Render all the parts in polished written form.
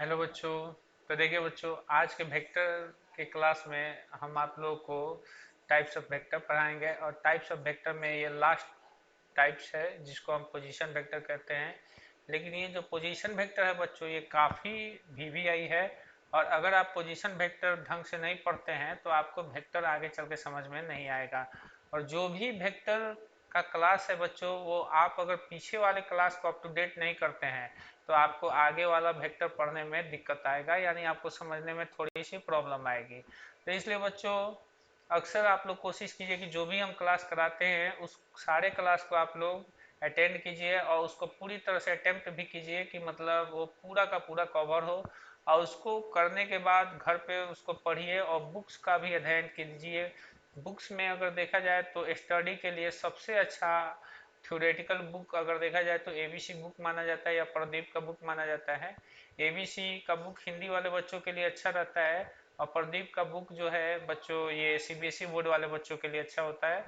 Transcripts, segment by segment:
Hello बच्चों। तो देखिए बच्चों, आज के वेक्टर के क्लास में हम आप लोगों को टाइप्स ऑफ वेक्टर पढ़ाएंगे और टाइप्स ऑफ वेक्टर में ये लास्ट टाइप्स है जिसको हम पोजीशन वेक्टर कहते हैं। लेकिन ये जो पोजीशन वेक्टर है बच्चों, ये काफ़ी वीवीआई है। और अगर आप पोजीशन वेक्टर ढंग से नहीं पढ़ते हैं तो आपको वेक्टर आगे चल के समझ में नहीं आएगा। और जो भी वेक्टर का क्लास है बच्चों, वो आप अगर पीछे वाले क्लास को अप टू डेट नहीं करते हैं तो आपको आगे वाला वेक्टर पढ़ने में दिक्कत आएगा, यानी आपको समझने में थोड़ी सी प्रॉब्लम आएगी। तो इसलिए बच्चों, अक्सर आप लोग कोशिश कीजिए कि जो भी हम क्लास कराते हैं उस सारे क्लास को आप लोग अटेंड कीजिए और उसको पूरी तरह से अटेम्प्ट भी कीजिए कि मतलब वो पूरा का पूरा कवर हो। और उसको करने के बाद घर पे उसको पढ़िए और बुक्स का भी अध्ययन कीजिए। बुक्स में अगर देखा जाए तो स्टडी के लिए सबसे अच्छा थ्योरेटिकल बुक अगर देखा जाए तो एबीसी बुक माना जाता है या प्रदीप का बुक माना जाता है। एबीसी का बुक हिंदी वाले बच्चों के लिए अच्छा रहता है और प्रदीप का बुक जो है बच्चों, ये सीबीएसई बोर्ड वाले बच्चों के लिए अच्छा होता है।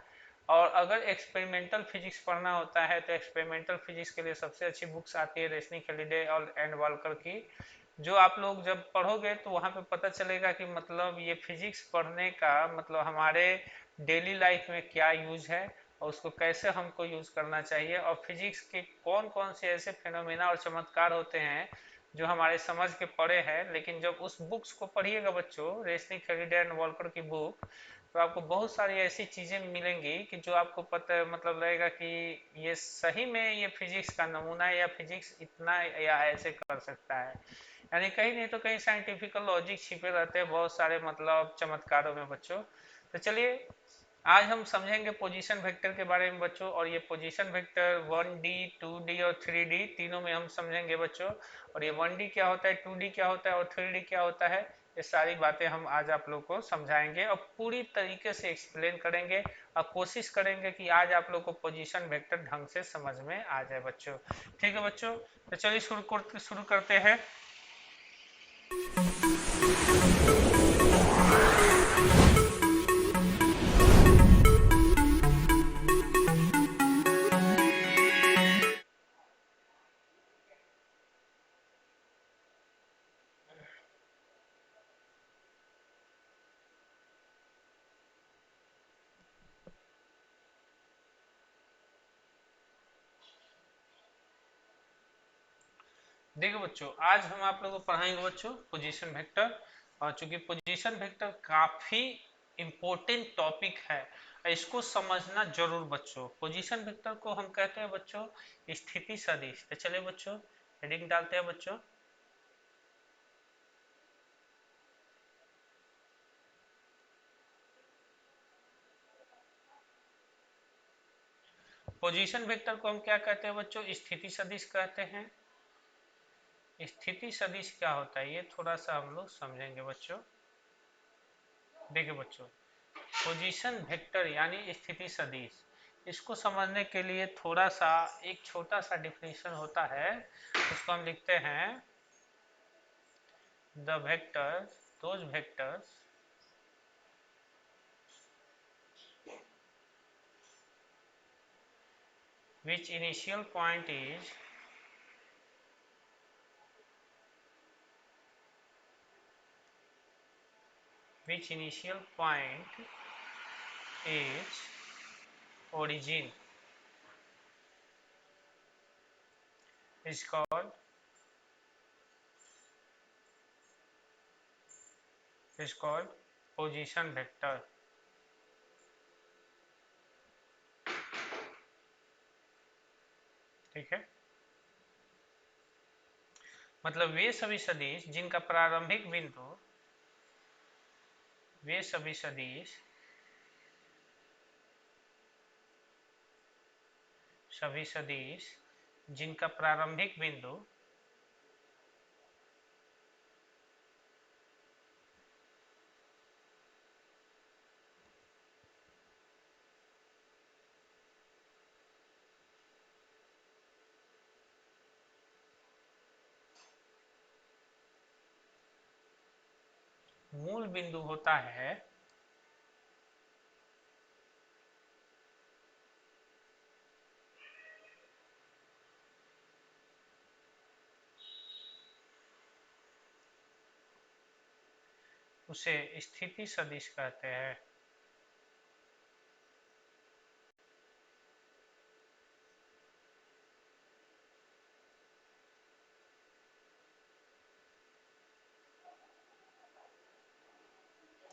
और अगर एक्सपेरिमेंटल फिजिक्स पढ़ना होता है तो एक्सपेरिमेंटल फिजिक्स के लिए सबसे अच्छी बुक्स आती है रेशनी खेलिडे और एंड वालकर की। जो आप लोग जब पढ़ोगे तो वहाँ पे पता चलेगा कि मतलब ये फिजिक्स पढ़ने का मतलब हमारे डेली लाइफ में क्या यूज है और उसको कैसे हमको यूज करना चाहिए, और फिजिक्स के कौन कौन से ऐसे फेनोमेना और चमत्कार होते हैं जो हमारे समझ के परे हैं। लेकिन जब उस बुक्स को पढ़िएगा बच्चों, रेसलिंग फेरिडे वॉल्कर की बुक, तो आपको बहुत सारी ऐसी चीजें मिलेंगी कि जो आपको पता मतलब लगेगा कि ये सही में ये फिजिक्स का नमूना है या फिजिक्स इतना या ऐसे कर सकता है। यानी कहीं नहीं तो कहीं साइंटिफिकल लॉजिक छिपे रहते हैं बहुत सारे मतलब चमत्कारों में बच्चों। तो चलिए, आज हम समझेंगे पोजीशन वेक्टर के बारे में बच्चों। और ये पोजीशन वेक्टर 1D 2D और 3D तीनों में हम समझेंगे बच्चों। और ये 1D क्या होता है, 2D क्या होता है और 3D क्या होता है, ये सारी बातें हम आज आप लोग को समझाएंगे और पूरी तरीके से एक्सप्लेन करेंगे। और कोशिश करेंगे कि आज आप लोग को पोजीशन वेक्टर ढंग से समझ में आ जाए बच्चों। ठीक है बच्चों, तो चलिए शुरू करते हैं। देखो बच्चों, आज हम आप लोगों को पढ़ाएंगे बच्चों पोजीशन वेक्टर। और चूंकि पोजीशन वेक्टर काफी इम्पोर्टेंट टॉपिक है, इसको समझना जरूर बच्चों। पोजीशन वेक्टर को हम कहते हैं बच्चों स्थिति सदिश। तो चलिए बच्चों, हेडिंग डालते हैं बच्चों। पोजीशन वेक्टर को हम क्या कहते हैं बच्चों, स्थिति सदिश कहते हैं। स्थिति सदिश क्या होता है ये थोड़ा सा हम लोग समझेंगे बच्चों। देखिए बच्चों, पोजीशन वेक्टर यानी स्थिति सदिश, इसको समझने के लिए थोड़ा सा एक छोटा सा डिफिनेशन होता है। उसको हम लिखते हैं the vectors, those vectors which initial point is which initial point is origin is called position vector। ठीक है, मतलब वे सभी सदिश जिनका प्रारंभिक बिंदु, वे सभी सदिश, सभी सदिश जिनका प्रारंभिक बिंदु मूल बिंदु होता है, उसे स्थिति सदिश कहते हैं।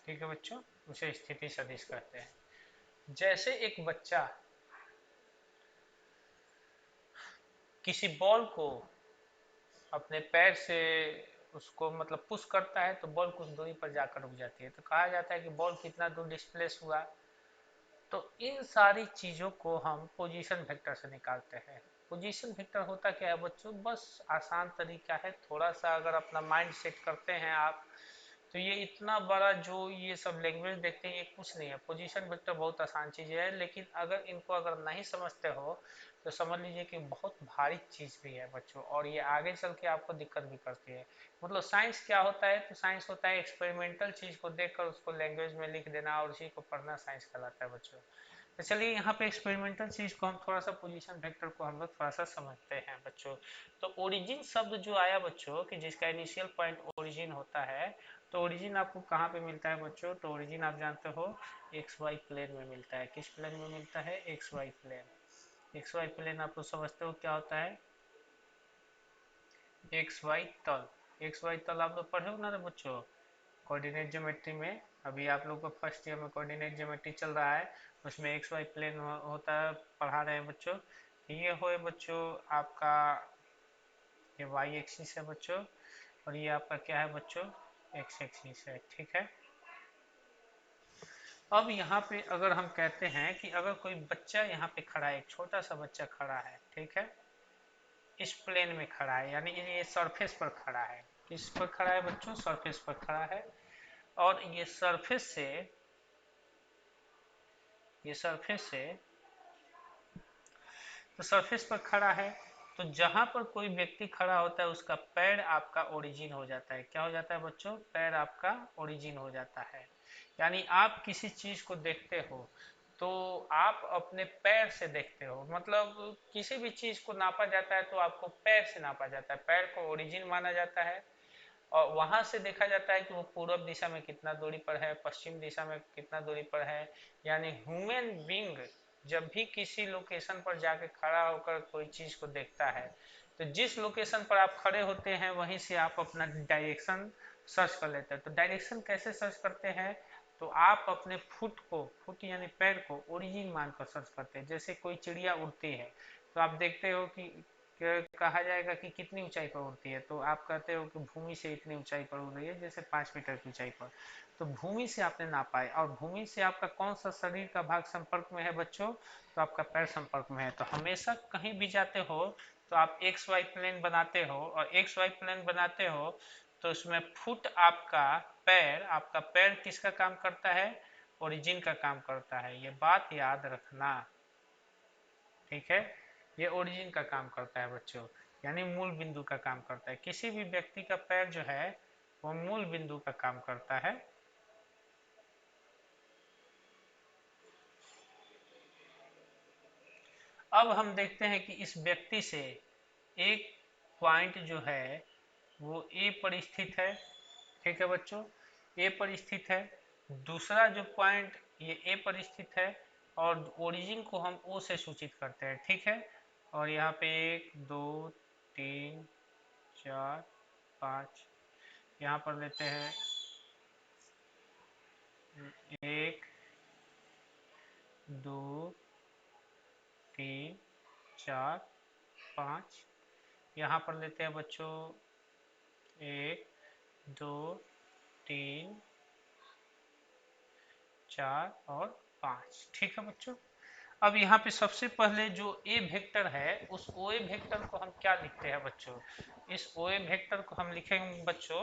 ठीक है बच्चों, उसे स्थिति सदिश कहते हैं। जैसे एक बच्चा किसी बॉल को अपने पैर से उसको मतलब पुश करता है तो बॉल कुछ दूरी पर जाकर रुक जाती है, तो कहा जाता है कि बॉल कितना दूर डिस्प्लेस हुआ। तो इन सारी चीजों को हम पोजीशन वेक्टर से निकालते हैं। पोजीशन वेक्टर होता क्या है बच्चों, बस आसान तरीका है, थोड़ा सा अगर अपना माइंड सेट करते हैं आप तो ये इतना बड़ा जो ये सब लैंग्वेज देखते हैं ये कुछ नहीं है। पोजीशन वेक्टर बहुत आसान चीज है, लेकिन अगर इनको अगर नहीं समझते हो तो समझ लीजिए कि बहुत भारी चीज भी है बच्चों, और ये आगे चल के आपको दिक्कत भी करती है। मतलब साइंस क्या होता है, तो साइंस होता है एक्सपेरिमेंटल चीज को देखकर उसको लैंग्वेज में लिख देना, और उसी को पढ़ना साइंस कहलाता है बच्चों। तो चलिए यहाँ पे एक्सपेरिमेंटल चीज को हम थोड़ा सा पोजीशन वेक्टर को हम लोग थोड़ा सा समझते हैं बच्चों। तो ओरिजिन शब्द जो आया बच्चों कि जिसका इनिशियल पॉइंट ओरिजिन होता है, तो ओरिजिन आपको कहाँ पे मिलता है बच्चों, तो ओरिजिन आप जानते हो एक्स वाई प्लेन में मिलता है। किस प्लेन में मिलता है, x y plane. X y plane आप लोग समझते हो क्या होता है, एक्स वाई तल। एक्स वाई तल आप लोग पढ़े हो ना बच्चों कोऑर्डिनेट ज्योमेट्री में। अभी आप लोग को फर्स्ट ईयर में कोऑर्डिनेट ज्योमेट्री चल रहा है, उसमें एक्स वाई प्लेन होता है, पढ़ा रहे हैं बच्चों। ये हो बच्चों आपका, ये वाई एक्सिस है बच्चों, और ये आपका क्या है बच्चों, एक्स एक्सिस है। ठीक है, अब यहाँ पे अगर हम कहते हैं कि अगर कोई बच्चा यहाँ पे खड़ा है, एक छोटा सा बच्चा खड़ा है, ठीक है, इस प्लेन में खड़ा है, यानी ये सरफेस पर खड़ा है। किस पर खड़ा है बच्चों, सरफेस पर खड़ा है। और ये सरफेस से, ये सरफेस से, तो सरफेस पर खड़ा है, तो जहां पर कोई व्यक्ति खड़ा होता है उसका पैर आपका ओरिजिन हो जाता है। क्या हो जाता है बच्चों, पैर आपका ओरिजिन हो जाता है। यानी आप किसी चीज को देखते हो तो आप अपने पैर से देखते हो, मतलब किसी भी चीज को नापा जाता है तो आपको पैर से नापा जाता है, पैर को ओरिजिन माना जाता है। और वहां से देखा जाता है कि वो पूर्व दिशा में कितना दूरी पर है, पश्चिम दिशा में कितना दूरी पर है। यानी ह्यूमन बींग जब भी किसी लोकेशन पर जाके खड़ा होकर कोई चीज को देखता है, तो जिस लोकेशन पर आप खड़े होते हैं वहीं से आप अपना डायरेक्शन सर्च कर लेते हैं। तो डायरेक्शन कैसे सर्च करते हैं, तो आप अपने फुट को, फुट यानी पैर को ओरिजिन मानकर सर्च करते हैं। जैसे कोई चिड़िया उड़ती है तो आप देखते हो कि कहा जाएगा कि कितनी ऊंचाई पर उड़ती है, तो आप कहते हो कि भूमि से इतनी ऊंचाई पर उड़ रही है, जैसे 5 मीटर की ऊंचाई पर। तो भूमि से आपने नापा है, और भूमि से आपका कौन सा शरीर का भाग संपर्क में है बच्चों, तो आपका पैर संपर्क में है। तो हमेशा कहीं भी जाते हो तो आप एक्स वाई प्लेन बनाते हो, और एक्स वाई प्लेन बनाते हो तो उसमें फुट आपका, पैर आपका, पैर किसका काम करता है, ओरिजिन का काम करता है। ये बात याद रखना, ठीक है, ये ओरिजिन का काम करता है बच्चों, यानी मूल बिंदु का काम करता है। किसी भी व्यक्ति का पैर जो है वो मूल बिंदु का काम करता है। अब हम देखते हैं कि इस व्यक्ति से एक पॉइंट जो है वो ए पर स्थित है। ठीक है बच्चों, ए पर स्थित है। दूसरा जो पॉइंट ये ए पर स्थित है, और ओरिजिन को हम ओ से सूचित करते हैं। ठीक है, और यहाँ पे 1 2 3 4 5, यहाँ पर लेते हैं 1 2 3 4 5, यहाँ पर लेते हैं बच्चों 1 2 3 4 और 5। ठीक है बच्चों, अब यहाँ पे सबसे पहले जो ए वेक्टर है उस ओ ए वेक्टर को हम क्या लिखते हैं बच्चों, इस ओ ए वेक्टर को हम लिखेंगे बच्चों,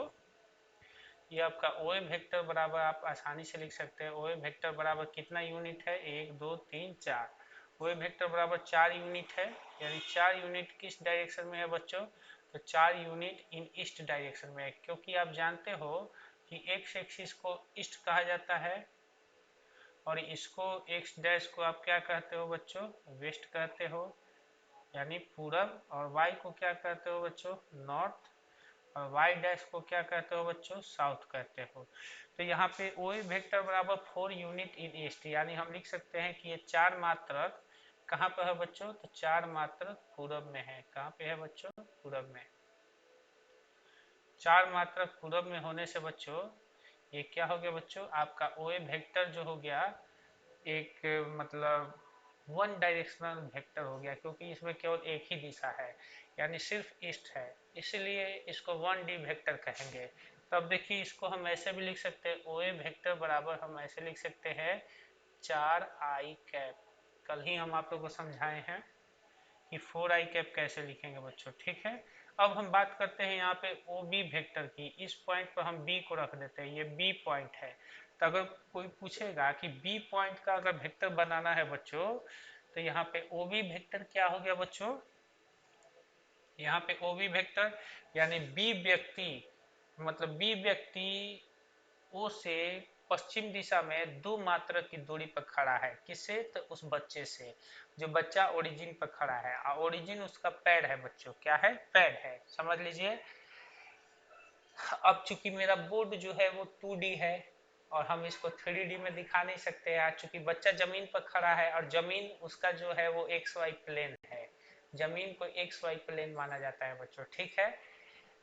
ये आपका ओ ए वेक्टर बराबर आप आसानी से लिख सकते हैं। ओ ए वेक्टर बराबर कितना यूनिट है, 1 2 3 4। ओ ए वेक्टर बराबर 4 यूनिट है, यानी 4 यूनिट किस डायरेक्शन में है बच्चों, तो 4 यूनिट इन ईस्ट डायरेक्शन में है। क्योंकि आप जानते हो कि एक्स एक्सिस को ईस्ट कहा जाता है, और इसको एक्स डैश को आप क्या कहते हो बच्चों, वेस्ट कहते हो, यानी पूरब। और वाई को क्या कहते हो बच्चों, नॉर्थ। और y डैश को क्या कहते हो बच्चों, साउथ कहते हो। तो यहाँ पे OA वेक्टर बराबर 4 यूनिट इन ईस्ट, यानी हम लिख सकते हैं कि ये 4 मात्रक कहाँ पर है बच्चों, तो 4 मात्रक पूरब में है। कहाँ पे है बच्चों, पूरब में। 4 मात्रक पूरब में होने से बच्चों ये क्या हो गया बच्चों, आपका OA वेक्टर जो हो गया एक मतलब वन डायरेक्शनल वेक्टर हो गया, क्योंकि इसमें केवल एक ही दिशा है, यानी सिर्फ ईस्ट है, इसलिए इसको 1D वेक्टर कहेंगे। तब देखिए इसको हम ऐसे भी लिख सकते हैं, OA वेक्टर बराबर हम ऐसे लिख सकते हैं 4i कैप। कल ही हम आप लोग को समझाए हैं कि 4i कैप कैसे लिखेंगे बच्चों, ठीक है। अब हम बात करते हैं यहाँ पे OB वेक्टर की। इस पॉइंट पर हम B को रख देते हैं, ये B पॉइंट है। तो अगर कोई पूछेगा कि B पॉइंट का अगर वेक्टर बनाना है बच्चों, तो यहाँ पे OB वेक्टर क्या हो गया बच्चों, यहाँ पे OB वेक्टर यानी B व्यक्ति, मतलब B व्यक्ति ओ से पश्चिम दिशा में 2 मात्रक की दूरी पर खड़ा है। किससे, तो उस बच्चे से, जो बच्चा ओरिजिन पर खड़ा है। और ओरिजिन उसका पैड है बच्चों, क्या है, पैड है, समझ लीजिए। अब चूंकि मेरा बोर्ड जो है वो 2D है और हम इसको 3D में दिखा नहीं सकते हैं, चूंकि बच्चा जमीन पर खड़ा है और जमीन उसका जो है वो XY प्लेन है, जमीन को XY प्लेन माना जाता है बच्चों, ठीक है।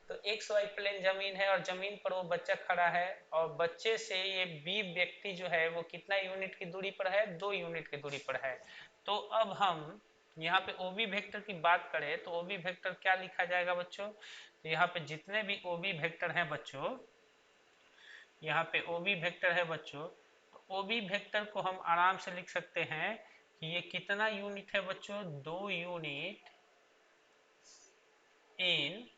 तो XY प्लेन जमीन है और जमीन पर वो बच्चा खड़ा है, और बच्चे से ये B व्यक्ति जो है वो कितना यूनिट की दूरी पर है, 2 यूनिट की दूरी पर है। तो अब हम यहाँ पे OB वेक्टर की बात करें तो OB वेक्टर क्या लिखा जाएगा बच्चों, तो यहाँ पे जितने भी OB वेक्टर हैं बच्चों, यहाँ पे OB वेक्टर है बच्चों, तो OB वेक्टर को हम आराम से लिख सकते हैं कि ये कितना यूनिट है बच्चों, 2 यूनिट इन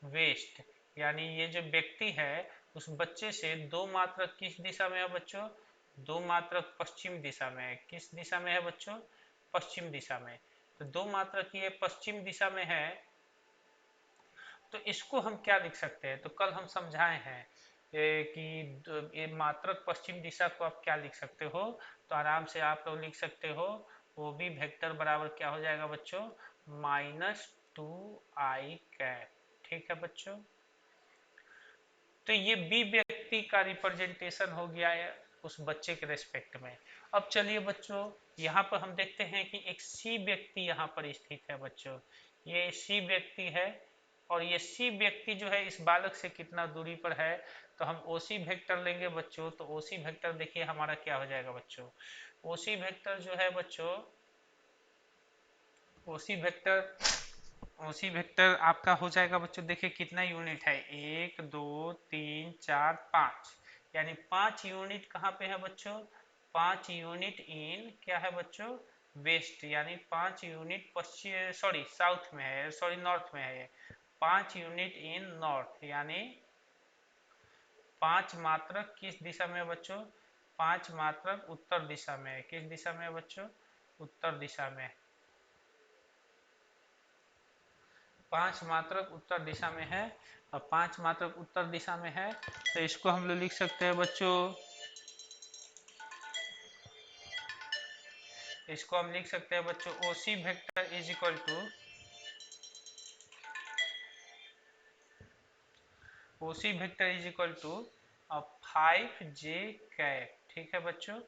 वेस्ट, यानी ये जो व्यक्ति है उस बच्चे से 2 मात्रक किस दिशा में है बच्चों, 2 मात्रक पश्चिम दिशा में है। किस दिशा में है बच्चों, पश्चिम दिशा में। तो 2 मात्रक ये पश्चिम दिशा में है, तो इसको हम क्या लिख सकते हैं, तो कल हम समझाए हैं कि ये मात्रक पश्चिम दिशा को आप क्या लिख सकते हो, तो आराम से आप लोग लिख सकते हो OB वेक्टर बराबर क्या हो जाएगा बच्चों, -2i कैप, ठीक है बच्चों। तो ये B व्यक्ति का रिप्रेजेंटेशन हो गया है उस बच्चे के रेस्पेक्ट में। अब चलिए बच्चों यहाँ पर हम देखते हैं कि एक C व्यक्ति यहाँ पर स्थित है बच्चों, ये C व्यक्ति है और ये C व्यक्ति जो है इस बालक से कितना दूरी पर है, तो हम OC वेक्टर लेंगे बच्चों। तो OC वेक्टर देखिए हमारा क्या हो जाएगा बच्चों, OC वेक्टर जो है बच्चों, OC वेक्टर आपका हो जाएगा बच्चों, देखिए कितना यूनिट है, 1 2 3 4 5, यानी 5 यूनिट कहाँ पे है बच्चों, 5 यूनिट इन क्या है बच्चों, वेस्ट, यानी 5 यूनिट पश्चिम सॉरी साउथ में है, सॉरी नॉर्थ में है, 5 यूनिट इन नॉर्थ, यानी 5 मात्रक किस दिशा में है बच्चों, 5 मात्रक उत्तर दिशा में है। किस दिशा में है बच्चों, उत्तर दिशा में। 5 मात्रक उत्तर दिशा में है, और 5 मात्रक उत्तर दिशा में है, तो इसको हम लोग लिख सकते हैं बच्चों, इसको हम लिख सकते हैं बच्चों OC vector is equal to OC vector is equal to 5j cap, ठीक है बच्चों,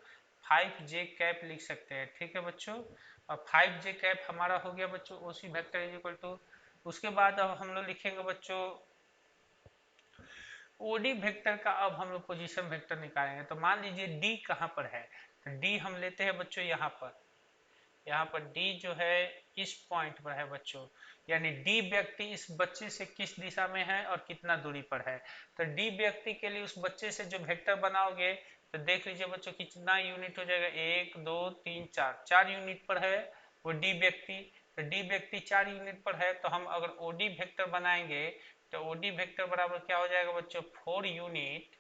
5j कैप लिख सकते हैं, ठीक है बच्चों। और 5j कैप हमारा हो गया बच्चों OC vector is equal to. उसके बाद अब हम लोग लिखेंगे बच्चों OD वेक्टर का, अब हम लोग पोजीशन वेक्टर निकालेंगे। तो मान लीजिए D कहाँ पर है, तो D हम लेते हैं बच्चों यहाँ पर, यहाँ पर D जो है इस पॉइंट पर है बच्चों, यानी D व्यक्ति इस बच्चे से किस दिशा में है और कितना दूरी पर है। तो D व्यक्ति के लिए उस बच्चे से जो वेक्टर बनाओगे तो देख लीजिए बच्चों कितना यूनिट हो जाएगा, 1 2 3 4, 4 यूनिट पर है वो D व्यक्ति। तो D व्यक्ति 4 यूनिट पर है, तो हम अगर OD वेक्टर बनाएंगे तो OD वेक्टर बराबर क्या हो जाएगा बच्चों, 4 यूनिट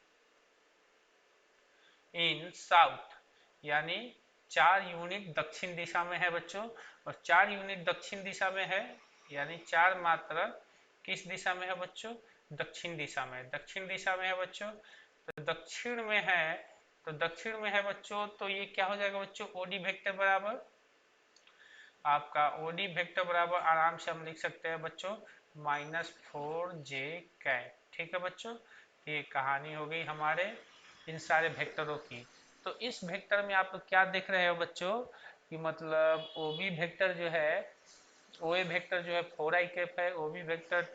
इन साउथ, यानी 4 यूनिट दक्षिण दिशा में है बच्चों, और 4 यूनिट दक्षिण दिशा में है, यानी 4 मात्रा किस दिशा में है बच्चों, दक्षिण दिशा में, दक्षिण दिशा में है बच्चों। तो दक्षिण में है, तो दक्षिण में है बच्चों, तो ये क्या हो जाएगा बच्चों, OD वेक्टर बराबर आपका OD वेक्टर बराबर आराम से हम लिख सकते हैं बच्चों -4j कैप। ठीक है बच्चों, ये कहानी हो गई हमारे इन सारे वेक्टरों की। तो इस वेक्टर में आप लोग क्या देख रहे हो बच्चों कि मतलब ओ बी वेक्टर जो है, ओ ए वेक्टर जो है 4i कैप है, O B vector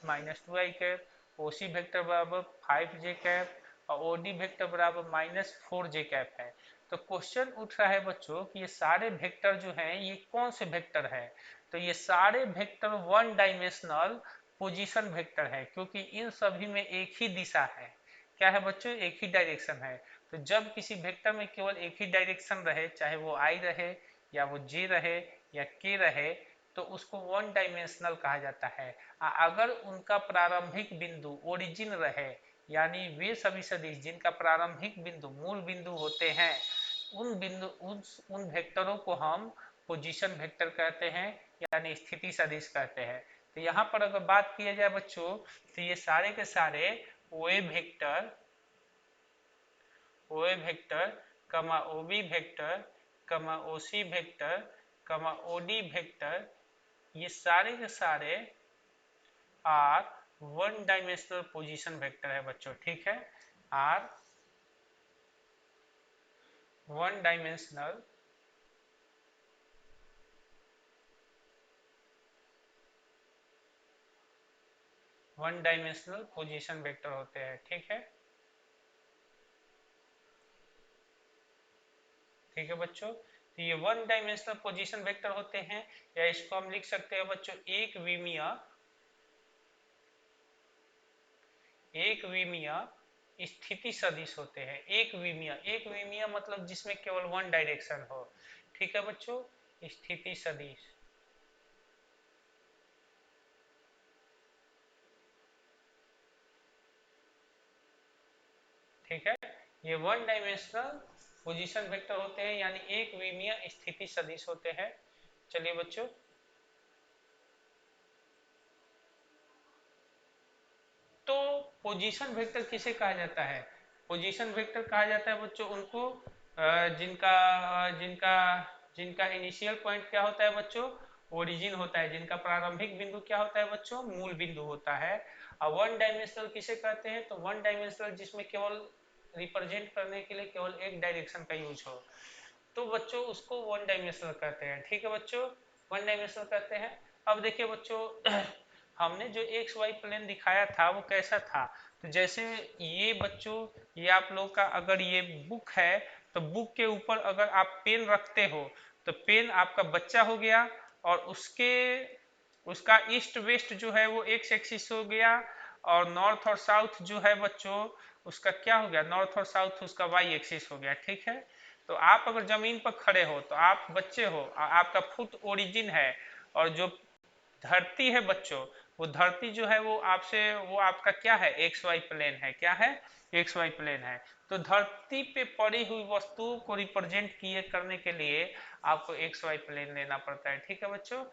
-2i cap, O C vector बराबर 5j कैप और ओ डी वेक्टर बराबर -4j कैप है। तो क्वेश्चन उठ रहा है बच्चों कि ये सारे वेक्टर जो हैं ये कौन से वेक्टर है। तो ये सारे vector one dimensional position vector है, क्योंकि इन सभी में एक ही दिशा है। क्या है बच्चों, एक ही डायरेक्शन है। तो जब किसी वेक्टर में केवल एक ही डायरेक्शन रहे, चाहे वो आई रहे या वो जे रहे या के रहे, तो उसको वन डायमेंशनल कहा जाता है। अगर उनका प्रारंभिक बिंदु ओरिजिन रहे, यानी वे सभी सदिश जिनका प्रारंभिक बिंदु मूल बिंदु होते हैं, उन वेक्टरों को हम पोजीशन वेक्टर कहते हैं, यानी स्थिति सदिश कहते हैं। तो यहाँ पर अगर बात किया जाए बच्चों, तो ये सारे के सारे ओए वेक्टर, ओए वेक्टर कमा OB vector comma OC vector comma OD vector, ये सारे के सारे are one dimensional position vector है बच्चों। ठीक है, are one dimensional position vector होते हैं। ठीक है, ठीक है बच्चों, तो ये वन डायमेंशनल पोजीशन वेक्टर होते हैं, या इसको हम लिख सकते हैं बच्चों एक विमीय स्थिति सदिश होते हैं। एक विमीय मतलब जिसमें केवल वन डायरेक्शन हो। ठीक है बच्चों, स्थिति सदिश। ठीक है, ये वन डायमेंशनल पोजीशन वेक्टर होते हैं, यानी एक विमीय स्थिति सदिश होते हैं। चलिए बच्चों, तो पोजीशन वेक्टर किसे कहा जाता है? पोजीशन वेक्टर कहा जाता है बच्चों उनको जिनका जिनका जिनका इनिशियल पॉइंट क्या होता है बच्चों, ओरिजिन होता है, जिनका प्रारंभिक बिंदु क्या होता है बच्चों, मूल बिंदु होता है। और वन डायमेंशनल किसे कहते हैं? तो वन डायमेंशनल जिसमें केवल रिप्रेजेंट करने के लिए केवल एक डायरेक्शन का यूज हो, तो बच्चों उसको वन डायमेंशनल कहते हैं। ठीक है बच्चों, वन डायमेंशनल कहते हैं। अब देखिए बच्चों हमने जो एक्स वाई प्लेन दिखाया था वो कैसा था, तो जैसे ये बच्चों, ये आप लोग का अगर ये बुक है, तो बुक के ऊपर अगर आप पेन रखते हो, तो पेन आपका बच्चा हो गया, और उसका ईस्ट वेस्ट जो है वो एक्स एक्सिस हो गया, और नॉर्थ और साउथ जो है बच्चों उसका क्या हो गया, नॉर्थ और साउथ उसका वाई एक्सिस हो गया। ठीक है, तो आप अगर जमीन पर खड़े हो तो आप बच्चे हो, आपका फुट ओरिजिन है, और जो धरती है बच्चों, वो धरती जो है वो आपसे, वो आपका क्या है, एक्स वाई प्लेन है। क्या है, एक्स वाई प्लेन है। तो धरती पे पड़ी हुई वस्तुओं को रिप्रेजेंट किए करने के लिए आपको एक्स वाई प्लेन लेना पड़ता है। ठीक है बच्चों,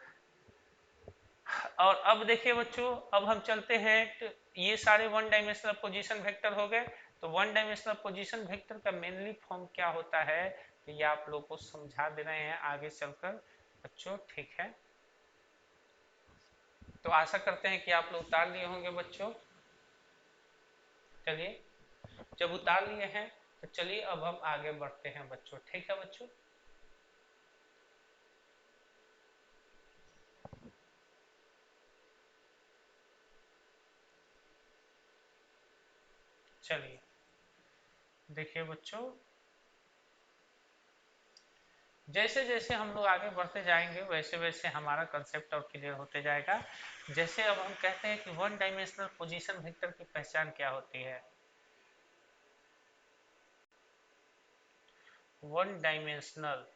और अब देखिए बच्चों, अब हम चलते हैं, तो ये सारे वन डायमेंशनल पोजीशन वेक्टर हो गए। तो वन डायमेंशनल पोजीशन वेक्टर का मेनली फॉर्म क्या होता है, तो ये आप लोग को समझा दे रहे हैं आगे चलकर बच्चों। ठीक है, तो आशा करते हैं कि आप लोग उतार लिए होंगे बच्चों। चलिए, जब उतार लिए हैं तो चलिए अब हम आगे बढ़ते हैं बच्चों। ठीक है बच्चों, चलिए देखिए बच्चों, जैसे जैसे हम लोग आगे बढ़ते जाएंगे वैसे वैसे हमारा कंसेप्ट और क्लियर होते जाएगा। जैसे अब हम कहते हैं कि वन डायमेंशनल पोजीशन वेक्टर की पहचान क्या होती है। वन डायमेंशनल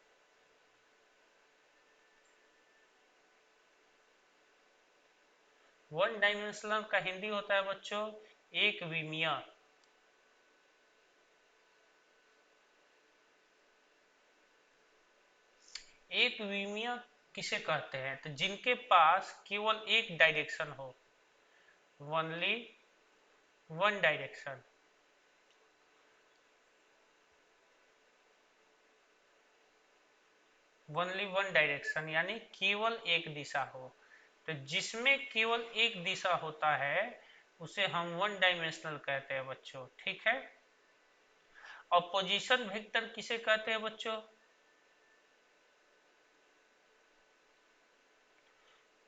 वन डायमेंशनल का हिंदी होता है बच्चों एक विमीय। एक विमीय किसे कहते हैं, तो जिनके पास केवल एक डायरेक्शन हो, only one direction. Only one direction यानी केवल एक दिशा हो। तो जिसमें केवल एक दिशा होता है उसे हम वन डायमेंशनल कहते हैं बच्चों, ठीक है। और पोजीशन वेक्टर किसे कहते हैं बच्चों?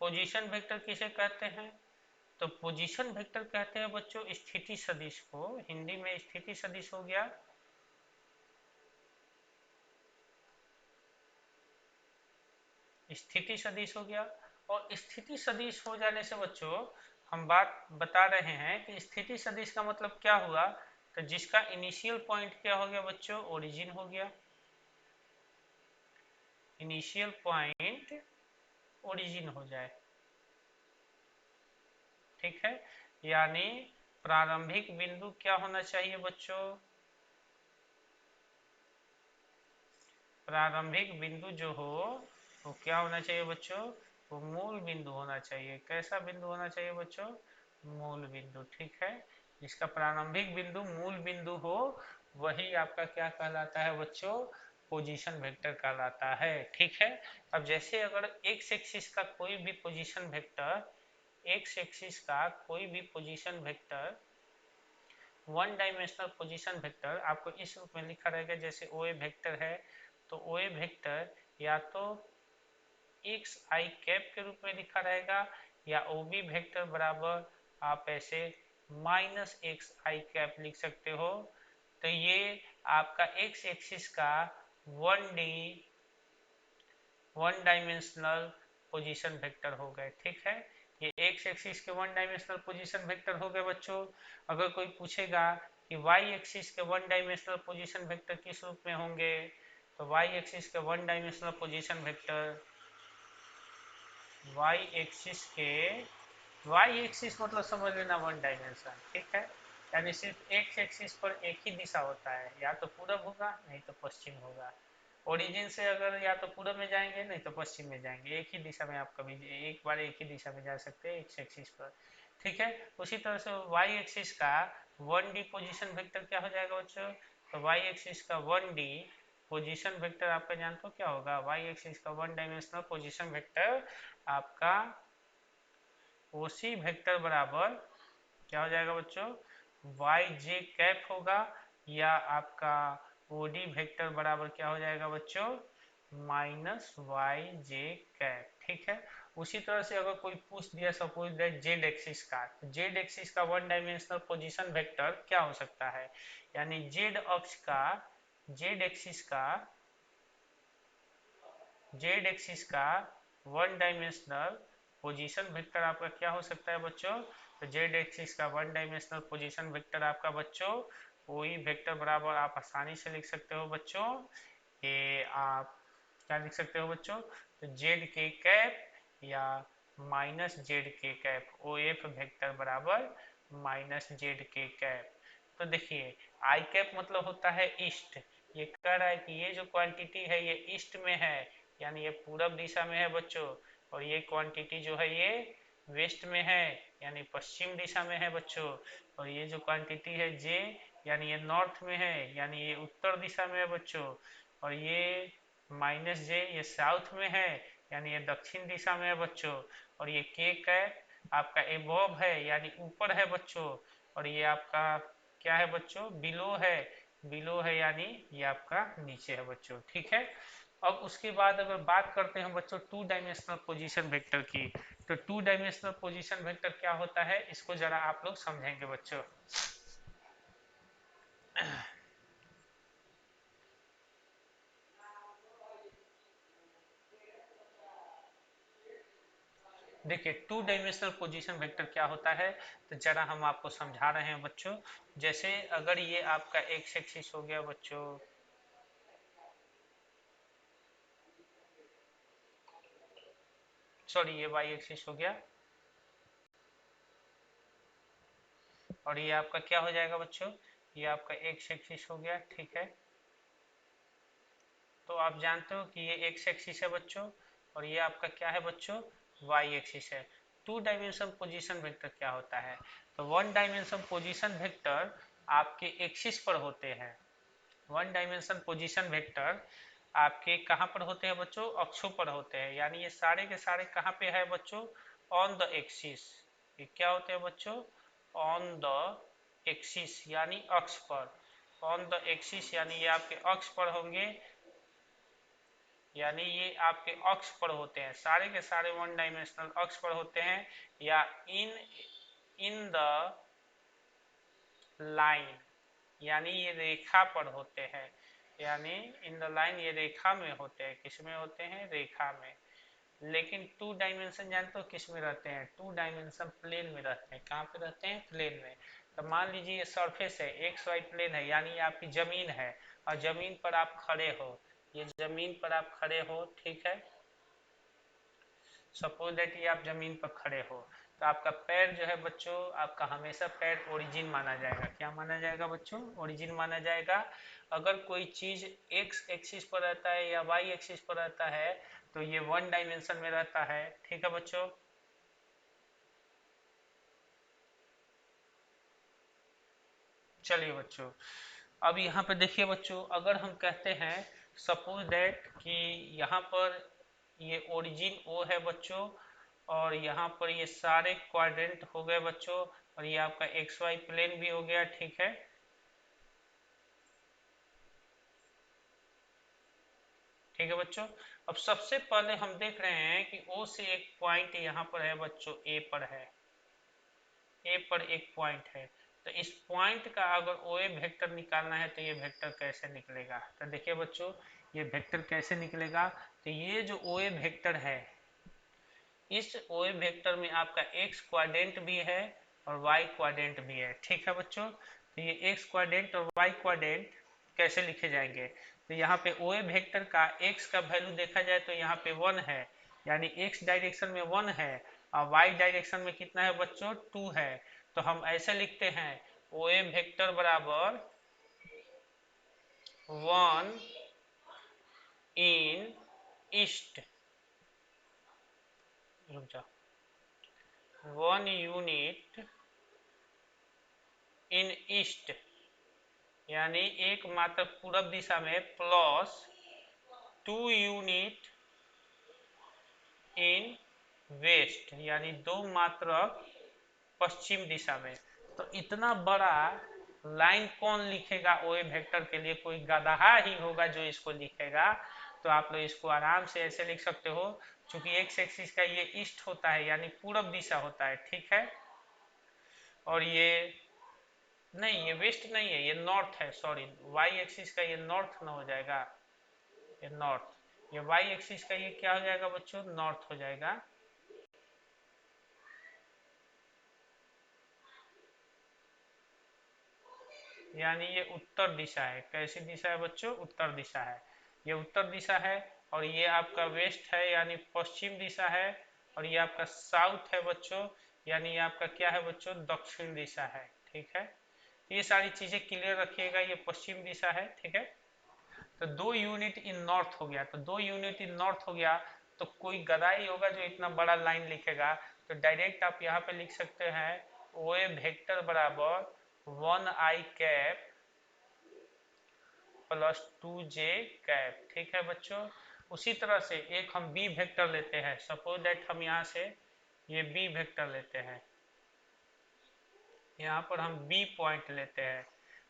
पोजीशन वेक्टर किसे कहते हैं? तो पोजीशन वेक्टर कहते हैं बच्चों स्थिति सदिश को, हिंदी में स्थिति सदिश हो गया। स्थिति सदिश हो गया। और स्थिति सदिश हो जाने से बच्चों हम बात बता रहे हैं कि स्थिति सदिश का मतलब क्या हुआ, तो जिसका इनिशियल पॉइंट क्या हो गया बच्चों? ओरिजिन हो गया। इनिशियल पॉइंट ओरिजिन हो जाए, ठीक है। यानी प्रारंभिक बिंदु क्या होना चाहिए बच्चों? प्रारंभिक बिंदु जो हो वो क्या होना चाहिए बच्चों? वो मूल बिंदु होना चाहिए। कैसा बिंदु होना चाहिए बच्चों? मूल बिंदु, ठीक है। जिसका प्रारंभिक बिंदु मूल बिंदु हो वही आपका क्या कहलाता है बच्चों? पोजीशन वेक्टर कहलाता है, ठीक है। अब जैसे अगर एक्स एक्सिस का कोई भी पोजीशन वेक्टर, एक्स एक्सिस का कोई भी position vector one dimensional position vector आपको इस रूप में लिखा रहेगा, जैसे ओ ए वेक्टर है तो ओ ए वेक्टर या तो एक्स आई कैप के रूप में लिखा रहेगा या ओ बी वेक्टर बराबर आप ऐसे माइनस एक्स आई कैप लिख सकते हो। तो ये आपका एक्स एक्सिस का वन डायमेंशनल पोजीशन वेक्टर हो गए, ठीक है। ये एक्स एक्सिस के वन डायमेंशनल पोजीशन वेक्टर हो गए बच्चों। अगर कोई पूछेगा कि वाई एक्सिस के वन डायमेंशनल पोजीशन वेक्टर किस रूप में होंगे, तो वाई एक्सिस के one dimensional position vector, y axis के, वाई एक्सिस मतलब समझ लेना वन डायमेंशन, ठीक है। यानी सिर्फ एक्स एक्सिस पर एक ही दिशा होता है, या तो पूरब होगा नहीं तो पश्चिम होगा। ओरिजिन से अगर या तो पूरब में जाएंगे नहीं तो पश्चिम में जाएंगे, एक ही दिशा में आप कभी एक बार एक ही दिशा में जा सकते हैं एक्स एक्सिस पर, ठीक है। उसी तरह से वाई एक्सिस का वन डी पोजिशन वेक्टर क्या हो जाएगा बच्चों? तो वाई एक्सिस का वन डी पोजीशन वेक्टर आपका जानते हो क्या होगा? वाई एक्सिस का वन डायमेंशनल पोजीशन वेक्टर आपका ओसी वेक्टर बराबर क्या हो जाएगा बच्चों? वाई जे कैप होगा, या आपका ओडी वेक्टर बराबर क्या हो जाएगा बच्चों? माइनस वाई जे कैप, ठीक है। उसी तरह से अगर कोई पूछ दिया सपोज दैट जेड एक्सिस का, तो जेड एक्सिस का वन डायमेंशनल पोजीशन वेक्टर क्या हो सकता है? यानी जेड अक्ष का, जेड एक्सिस का, जेड एक्सिस का वन डायमेंशनल पोजीशन वेक्टर आपका क्या हो सकता है बच्चों? तो जेड एक्सिस का वन डायमेंशनल पोजीशन वेक्टर आपका बच्चों वही वेक्टर बराबर आप आसानी से लिख सकते हो बच्चों, ये आप क्या लिख सकते हो बच्चों? तो जेड के कैप या माइनस जेड के कैप, ओ एफ वेक्टर बराबर माइनस जेड के कैप। तो देखिए आई कैप मतलब होता है ईस्ट, ये कह रहा है कि ये जो क्वांटिटी है ये ईस्ट में है, यानी ये पूरब दिशा में है बच्चों, और ये क्वांटिटी जो है ये वेस्ट में है यानी पश्चिम दिशा में है बच्चों। और ये जो क्वांटिटी है जे, यानी ये नॉर्थ में है यानी ये उत्तर दिशा में है बच्चों। और ये माइनस जे ये साउथ में है यानी ये दक्षिण दिशा में है बच्चों। और ये के कैप आपका एबोव है यानी ऊपर है बच्चों। और ये आपका क्या है बच्चों? बिलो है, बिलो है यानी ये आपका नीचे है बच्चों, ठीक है। अब उसके बाद अगर बात करते हैं बच्चों टू डायमेंशनल पोजीशन वेक्टर की, तो टू डायमेंशनल पोजीशन वेक्टर क्या होता है इसको जरा आप लोग समझेंगे बच्चों। देखिए टू डायमेंशनल पोजीशन वेक्टर क्या होता है, तो जरा हम आपको समझा रहे हैं बच्चों। जैसे अगर ये आपका एक्स एक्सिस हो गया बच्चों, सॉरी ये वाई एक्सिस हो गया, और ये आपका क्या हो जाएगा बच्चों? ये आपका एक्स एक्सिस हो गया, ठीक है। तो आप जानते हो कि ये एक्स एक्सिस है बच्चों, और ये आपका क्या है बच्चों? वाई एक्सिस है। टू डायमेंशन पोजीशन वेक्टर क्या होता है? तो वन डायमेंशन पोजीशन वेक्टर आपके एक्सिस पर होते हैं। वन डायमेंशन पोजीशन वेक्टर आपके कहाँ पर होते हैं बच्चों? अक्षों पर होते हैं। यानी ये सारे के सारे कहाँ पे है बच्चों? On the axis. ये क्या होते हैं बच्चों? ऑन द एक्सिस यानी अक्ष पर। ऑन द एक्सिस यानी ये आपके अक्ष पर होंगे, यानी ये आपके अक्ष पर होते हैं, सारे के सारे वन डायमेंशनल अक्ष पर होते हैं, या इन द लाइन यानी ये रेखा पर होते हैं, यानी इन द लाइन ये रेखा में होते हैं। किस में होते हैं? रेखा में। लेकिन टू डायमेंशन जानते हो किस में रहते हैं? टू डायमेंशन प्लेन में रहते हैं। कहाँ पे रहते हैं? प्लेन में। तो मान लीजिए ये सरफेस है, एक्स वाई प्लेन है, यानी आपकी जमीन है और जमीन पर आप खड़े हो, ये जमीन पर आप खड़े हो, ठीक है। सपोज दैट ये आप जमीन पर खड़े हो, तो आपका पैर जो है बच्चों, आपका हमेशा पैर ओरिजिन माना जाएगा। क्या माना जाएगा बच्चों? ओरिजिन माना जाएगा। अगर कोई चीज एक्स एक्सिस पर रहता है या वाई एक्सिस पर रहता है तो ये वन डायमेंशन में रहता है, ठीक है बच्चों। चलिए बच्चों, अब यहाँ पे देखिए बच्चों, अगर हम कहते हैं सपोज दैट कि यहाँ पर ये ओरिजिन ओ है बच्चों, और यहाँ पर ये सारे क्वाड्रेंट हो गए बच्चों, और ये आपका एक्स वाई प्लेन भी हो गया, ठीक है। ठीक है बच्चों, अब सबसे पहले हम देख रहे हैं कि ओ से एक पॉइंट यहाँ पर है बच्चों, ए पर है, ए पर एक पॉइंट है। तो इस पॉइंट का अगर ओ ए वेक्टर निकालना है तो ये वेक्टर कैसे निकलेगा? तो देखिए बच्चों, ये वेक्टर कैसे निकलेगा? तो ये जो ओ ए वेक्टर है, इस ओ ए वेक्टर में आपका एक्स क्वाड्रेंट भी है और वाई क्वाड्रेंट भी है, ठीक है बच्चों। तो ये एक्स क्वाड्रेंट और वाई क्वाड्रेंट कैसे लिखे जाएंगे? तो यहाँ पे ओ ए वेक्टर का एक्स का वैल्यू देखा जाए तो यहाँ पे 1 है, यानी एक्स डायरेक्शन में 1 है, और वाई डायरेक्शन में कितना है बच्चों? 2 है। तो हम ऐसे लिखते हैं ओ ए वेक्टर बराबर 1 इन ईस्ट, रुक जाओ, 1 यूनिट इन ईस्ट, यानी एक मात्रक पूरब दिशा में, प्लस 2 यूनिट इन वेस्ट, यानी 2 मात्रक पश्चिम दिशा में। तो इतना बड़ा लाइन कौन लिखेगा ओ ए वेक्टर के लिए? कोई गधा ही होगा जो इसको लिखेगा। तो आप लोग इसको आराम से ऐसे लिख सकते हो, क्योंकि एक्स एक्सिस का ये ईस्ट होता है यानी पूरब दिशा होता है, ठीक है। और ये नहीं, ये वेस्ट नहीं है, ये नॉर्थ है, सॉरी, वाई एक्सिस का ये नॉर्थ ना हो जाएगा, ये नॉर्थ, ये वाई एक्सिस का ये क्या हो जाएगा बच्चों? नॉर्थ हो जाएगा। यानी ये उत्तर दिशा है। कैसी दिशा है बच्चों? उत्तर दिशा है। ये उत्तर दिशा है, और ये आपका वेस्ट है यानी पश्चिम दिशा है, और ये आपका साउथ है बच्चों, यानी ये आपका क्या है बच्चों? दक्षिण दिशा है, ठीक है। ये सारी चीजें क्लियर रखिएगा, ये पश्चिम दिशा है, ठीक है। तो 2 यूनिट इन नॉर्थ हो गया, तो 2 यूनिट इन नॉर्थ हो गया, तो कोई गधा ही होगा जो इतना बड़ा लाइन लिखेगा। तो डायरेक्ट आप यहाँ पे लिख सकते हैं ओ ए वेक्टर बराबर 1 आई कैप प्लस 2 जे कैप, ठीक है बच्चों। उसी तरह से एक हम बी वेक्टर लेते हैं, सपोज दैट हम यहाँ से ये बी वेक्टर लेते हैं, यहाँ पर हम बी पॉइंट लेते हैं।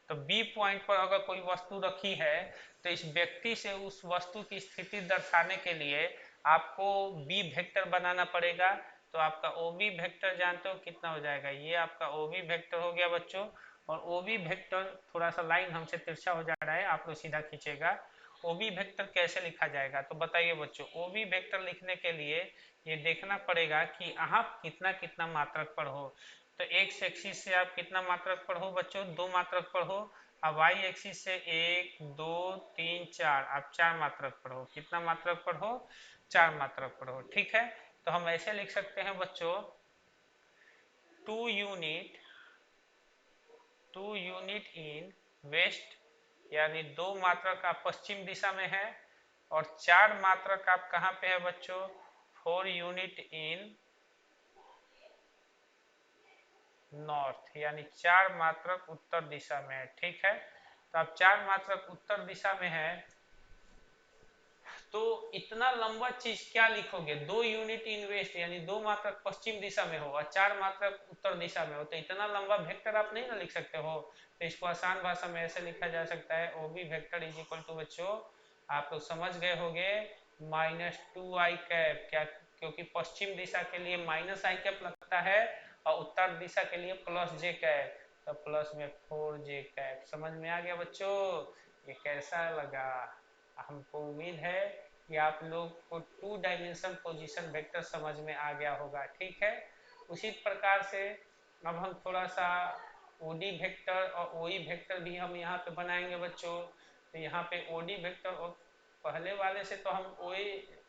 तो बी पॉइंट पर अगर कोई वस्तु रखी है तो इस व्यक्ति से उस वस्तु की स्थिति दर्शाने के लिए आपको बी वेक्टर बनाना पड़ेगा। तो आपका ओ बी वेक्टर जानते हो कितना हो जाएगा? ये आपका ओ बी वेक्टर हो गया बच्चों। और ओ बी वेक्टर, थोड़ा सा लाइन हमसे तिरछा हो जा रहा है, आप लोग सीधा खींचेगा। ओ बी वेक्टर कैसे लिखा जाएगा? तो बताइए बच्चों, ओ बी वेक्टर लिखने के लिए ये देखना पड़ेगा कि आप कितना कितना मात्रक पर हो। तो एक्स एक्सिस से आप कितना मात्रक पर हो बच्चों? 2 मात्रक पर हो। अब वाई एक्सिस से 1 2 3 4, आप 4 मात्रक पर हो। कितना मात्रक पर हो? 4 मात्रक पर हो, ठीक है। तो हम ऐसे लिख सकते हैं बच्चों, 2 यूनिट 2 यूनिट इन वेस्ट, यानी 2 मात्रक आप पश्चिम दिशा में है, और 4 मात्रक आप कहाँ पे है बच्चों? 4 यूनिट इन नॉर्थ, यानी 4 मात्रक उत्तर दिशा में है, ठीक है। तो अब 4 मात्रक उत्तर दिशा में है, तो इतना लंबा चीज क्या लिखोगे, 2 यूनिट इन वेस्ट यानी 2 मात्रक पश्चिम दिशा में हो और 4 मात्रक उत्तर दिशा में हो, तो इतना लंबा वेक्टर आप नहीं ना लिख सकते हो। तो इसको आसान भाषा में ऐसे लिखा जा सकता है, O B vector is equal to बच्चों आप लोग समझ गए होंगे -2i कैप, क्या क्योंकि पश्चिम दिशा के लिए -i कैप लगता है और उत्तर दिशा के लिए +j कैप, तो प्लस में 4j कैप। समझ में आ गया बच्चों, ये कैसा लगा? हमको उम्मीद है कि आप लोग को 2 डायमेंशन पोजीशन वेक्टर समझ में आ गया होगा। ठीक है, उसी प्रकार से अब हम थोड़ा सा ओडी वेक्टर और ओई वेक्टर भी हम यहाँ पे बनाएंगे बच्चों। तो यहाँ पे ओडी वेक्टर और पहले वाले से तो हम ओए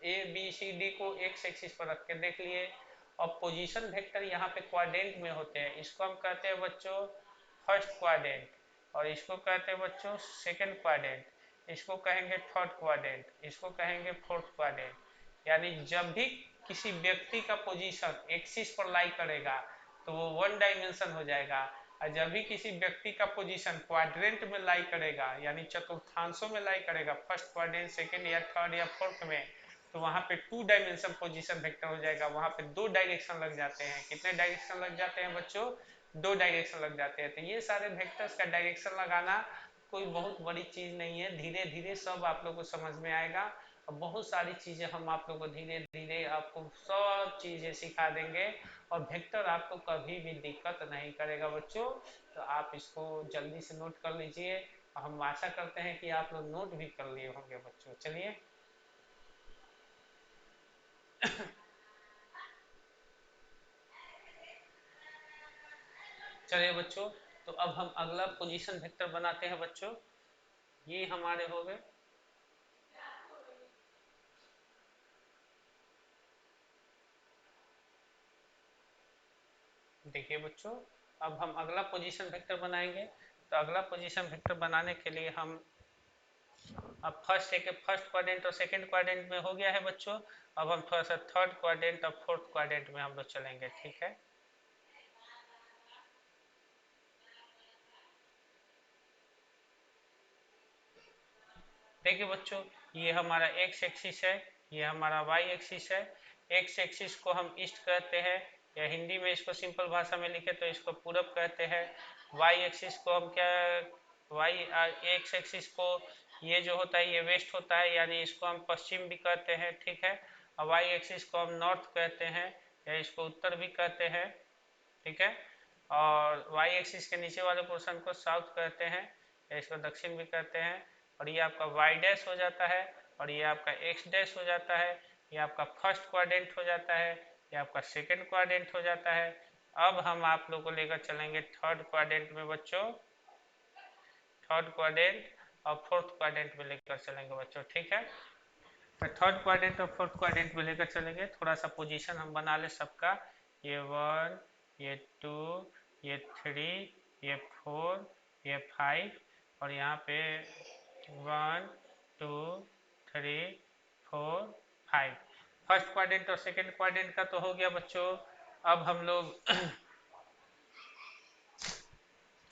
ए बी सी डी को एक्स एक्सिस पर रख के देख लिए, और पोजीशन वेक्टर यहाँ पे क्वाड्रेंट में होते हैं, इसको हम कहते हैं बच्चों फर्स्ट क्वाड्रेंट, और इसको कहते हैं बच्चों सेकंड क्वाड्रेंट, इसको कहेंगे थर्ड क्वाड्रेंट, इसको कहेंगे फोर्थ क्वाड्रेंट। यानी जब भी किसी व्यक्ति का पोजीशन एक्सिस पर लाई करेगा तो वो 1 डायमेंशन हो जाएगा, और जब भी किसी व्यक्ति का पोजीशन क्वाड्रेंट में लाई करेगा यानी चतुर्थांशों में लाई करेगा, फर्स्ट क्वाड्रेंट सेकंड या थर्ड या फोर्थ में, तो वहां पे 2 डायमेंशन पोजीशन वेक्टर हो जाएगा। वहां पे 2 डायरेक्शन लग जाते हैं। कितने डायरेक्शन लग जाते हैं बच्चों? 2 डायरेक्शन लग जाते हैं। तो ये सारे वेक्टर्स का डायरेक्शन लगाना कोई बहुत बड़ी चीज नहीं है, धीरे धीरे सब आप लोग को समझ में आएगा, और बहुत सारी चीजें हम आप लोग को धीरे धीरे आपको सब चीजें सिखा देंगे, और वेक्टर आपको कभी भी दिक्कत नहीं करेगा बच्चों। तो आप इसको जल्दी से नोट कर लीजिए, और हम आशा करते हैं कि आप लोग नोट भी कर लिए होंगे बच्चों। चलिए चलिए बच्चों, तो अब हम अगला पोजीशन वेक्टर बनाते हैं बच्चों। ये हमारे हो गए, देखिए बच्चों, अब हम अगला पोजीशन वेक्टर बनाएंगे। तो अगला पोजीशन वेक्टर बनाने के लिए हम अब फर्स्ट क्वाड्रेंट और सेकंड क्वाड्रेंट में हो गया है बच्चों, अब हम थोड़ा सा थर्ड क्वाड्रेंट और फोर्थ क्वाड्रेंट में हम लोग चलेंगे। ठीक है, देखिए बच्चों, ये हमारा एक्स एक्सिस है, ये हमारा वाई एक्सिस है। एक्स एक्सिस को हम ईस्ट कहते हैं, या हिंदी में इसको सिंपल भाषा में लिखे तो इसको पूरब कहते हैं। वाई एक्सिस को हम क्या, वाई एक्स एक्सिस को ये जो होता है ये वेस्ट होता है, यानी इसको हम पश्चिम भी कहते हैं। ठीक है, और वाई एक्सिस को हम नॉर्थ कहते हैं, या इसको उत्तर भी कहते हैं। ठीक है, और वाई एक्सिस के नीचे वाले पोर्शन को साउथ कहते हैं, या इसको दक्षिण भी कहते हैं। और ये आपका वाई डैश हो जाता है, और ये आपका एक्स डैश हो जाता है। ये आपका फर्स्ट क्वाड्रेंट हो जाता है, ये आपका सेकंड क्वाड्रेंट हो जाता है। अब हम आप लोग को लेकर चलेंगे थर्ड क्वाड्रेंट में बच्चों, थर्ड क्वाड्रेंट और फोर्थ क्वाड्रेंट में लेकर चलेंगे बच्चों। ठीक है, तो थर्ड क्वाड्रेंट और फोर्थ क्वाड्रेंट में लेकर चलेंगे। थोड़ा सा पोजीशन हम बना ले सबका, ये 1, ये 2, ये 3, ये 4, ये 5, और यहाँ पे 1 2 3 4 5। फर्स्ट क्वाड्रेंट और सेकंड क्वाड्रेंट का तो हो गया बच्चों। अब हम लोग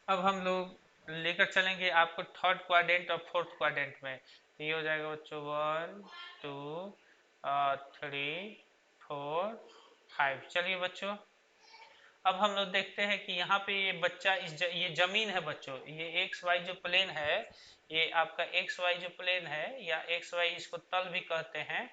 अब हम लोग लेकर चलेंगे आपको थर्ड क्वाड्रेंट और फोर्थ क्वाड्रेंट में। तो ये हो जाएगा बच्चों 1 2 3 4 5। चलिए बच्चों, अब हम लोग देखते हैं कि यहाँ पे ये बच्चा ये जमीन है बच्चों, ये एक्स वाई जो प्लेन है, ये आपका एक्स वाई जो प्लेन है, या एक्स वाई इसको तल भी कहते हैं।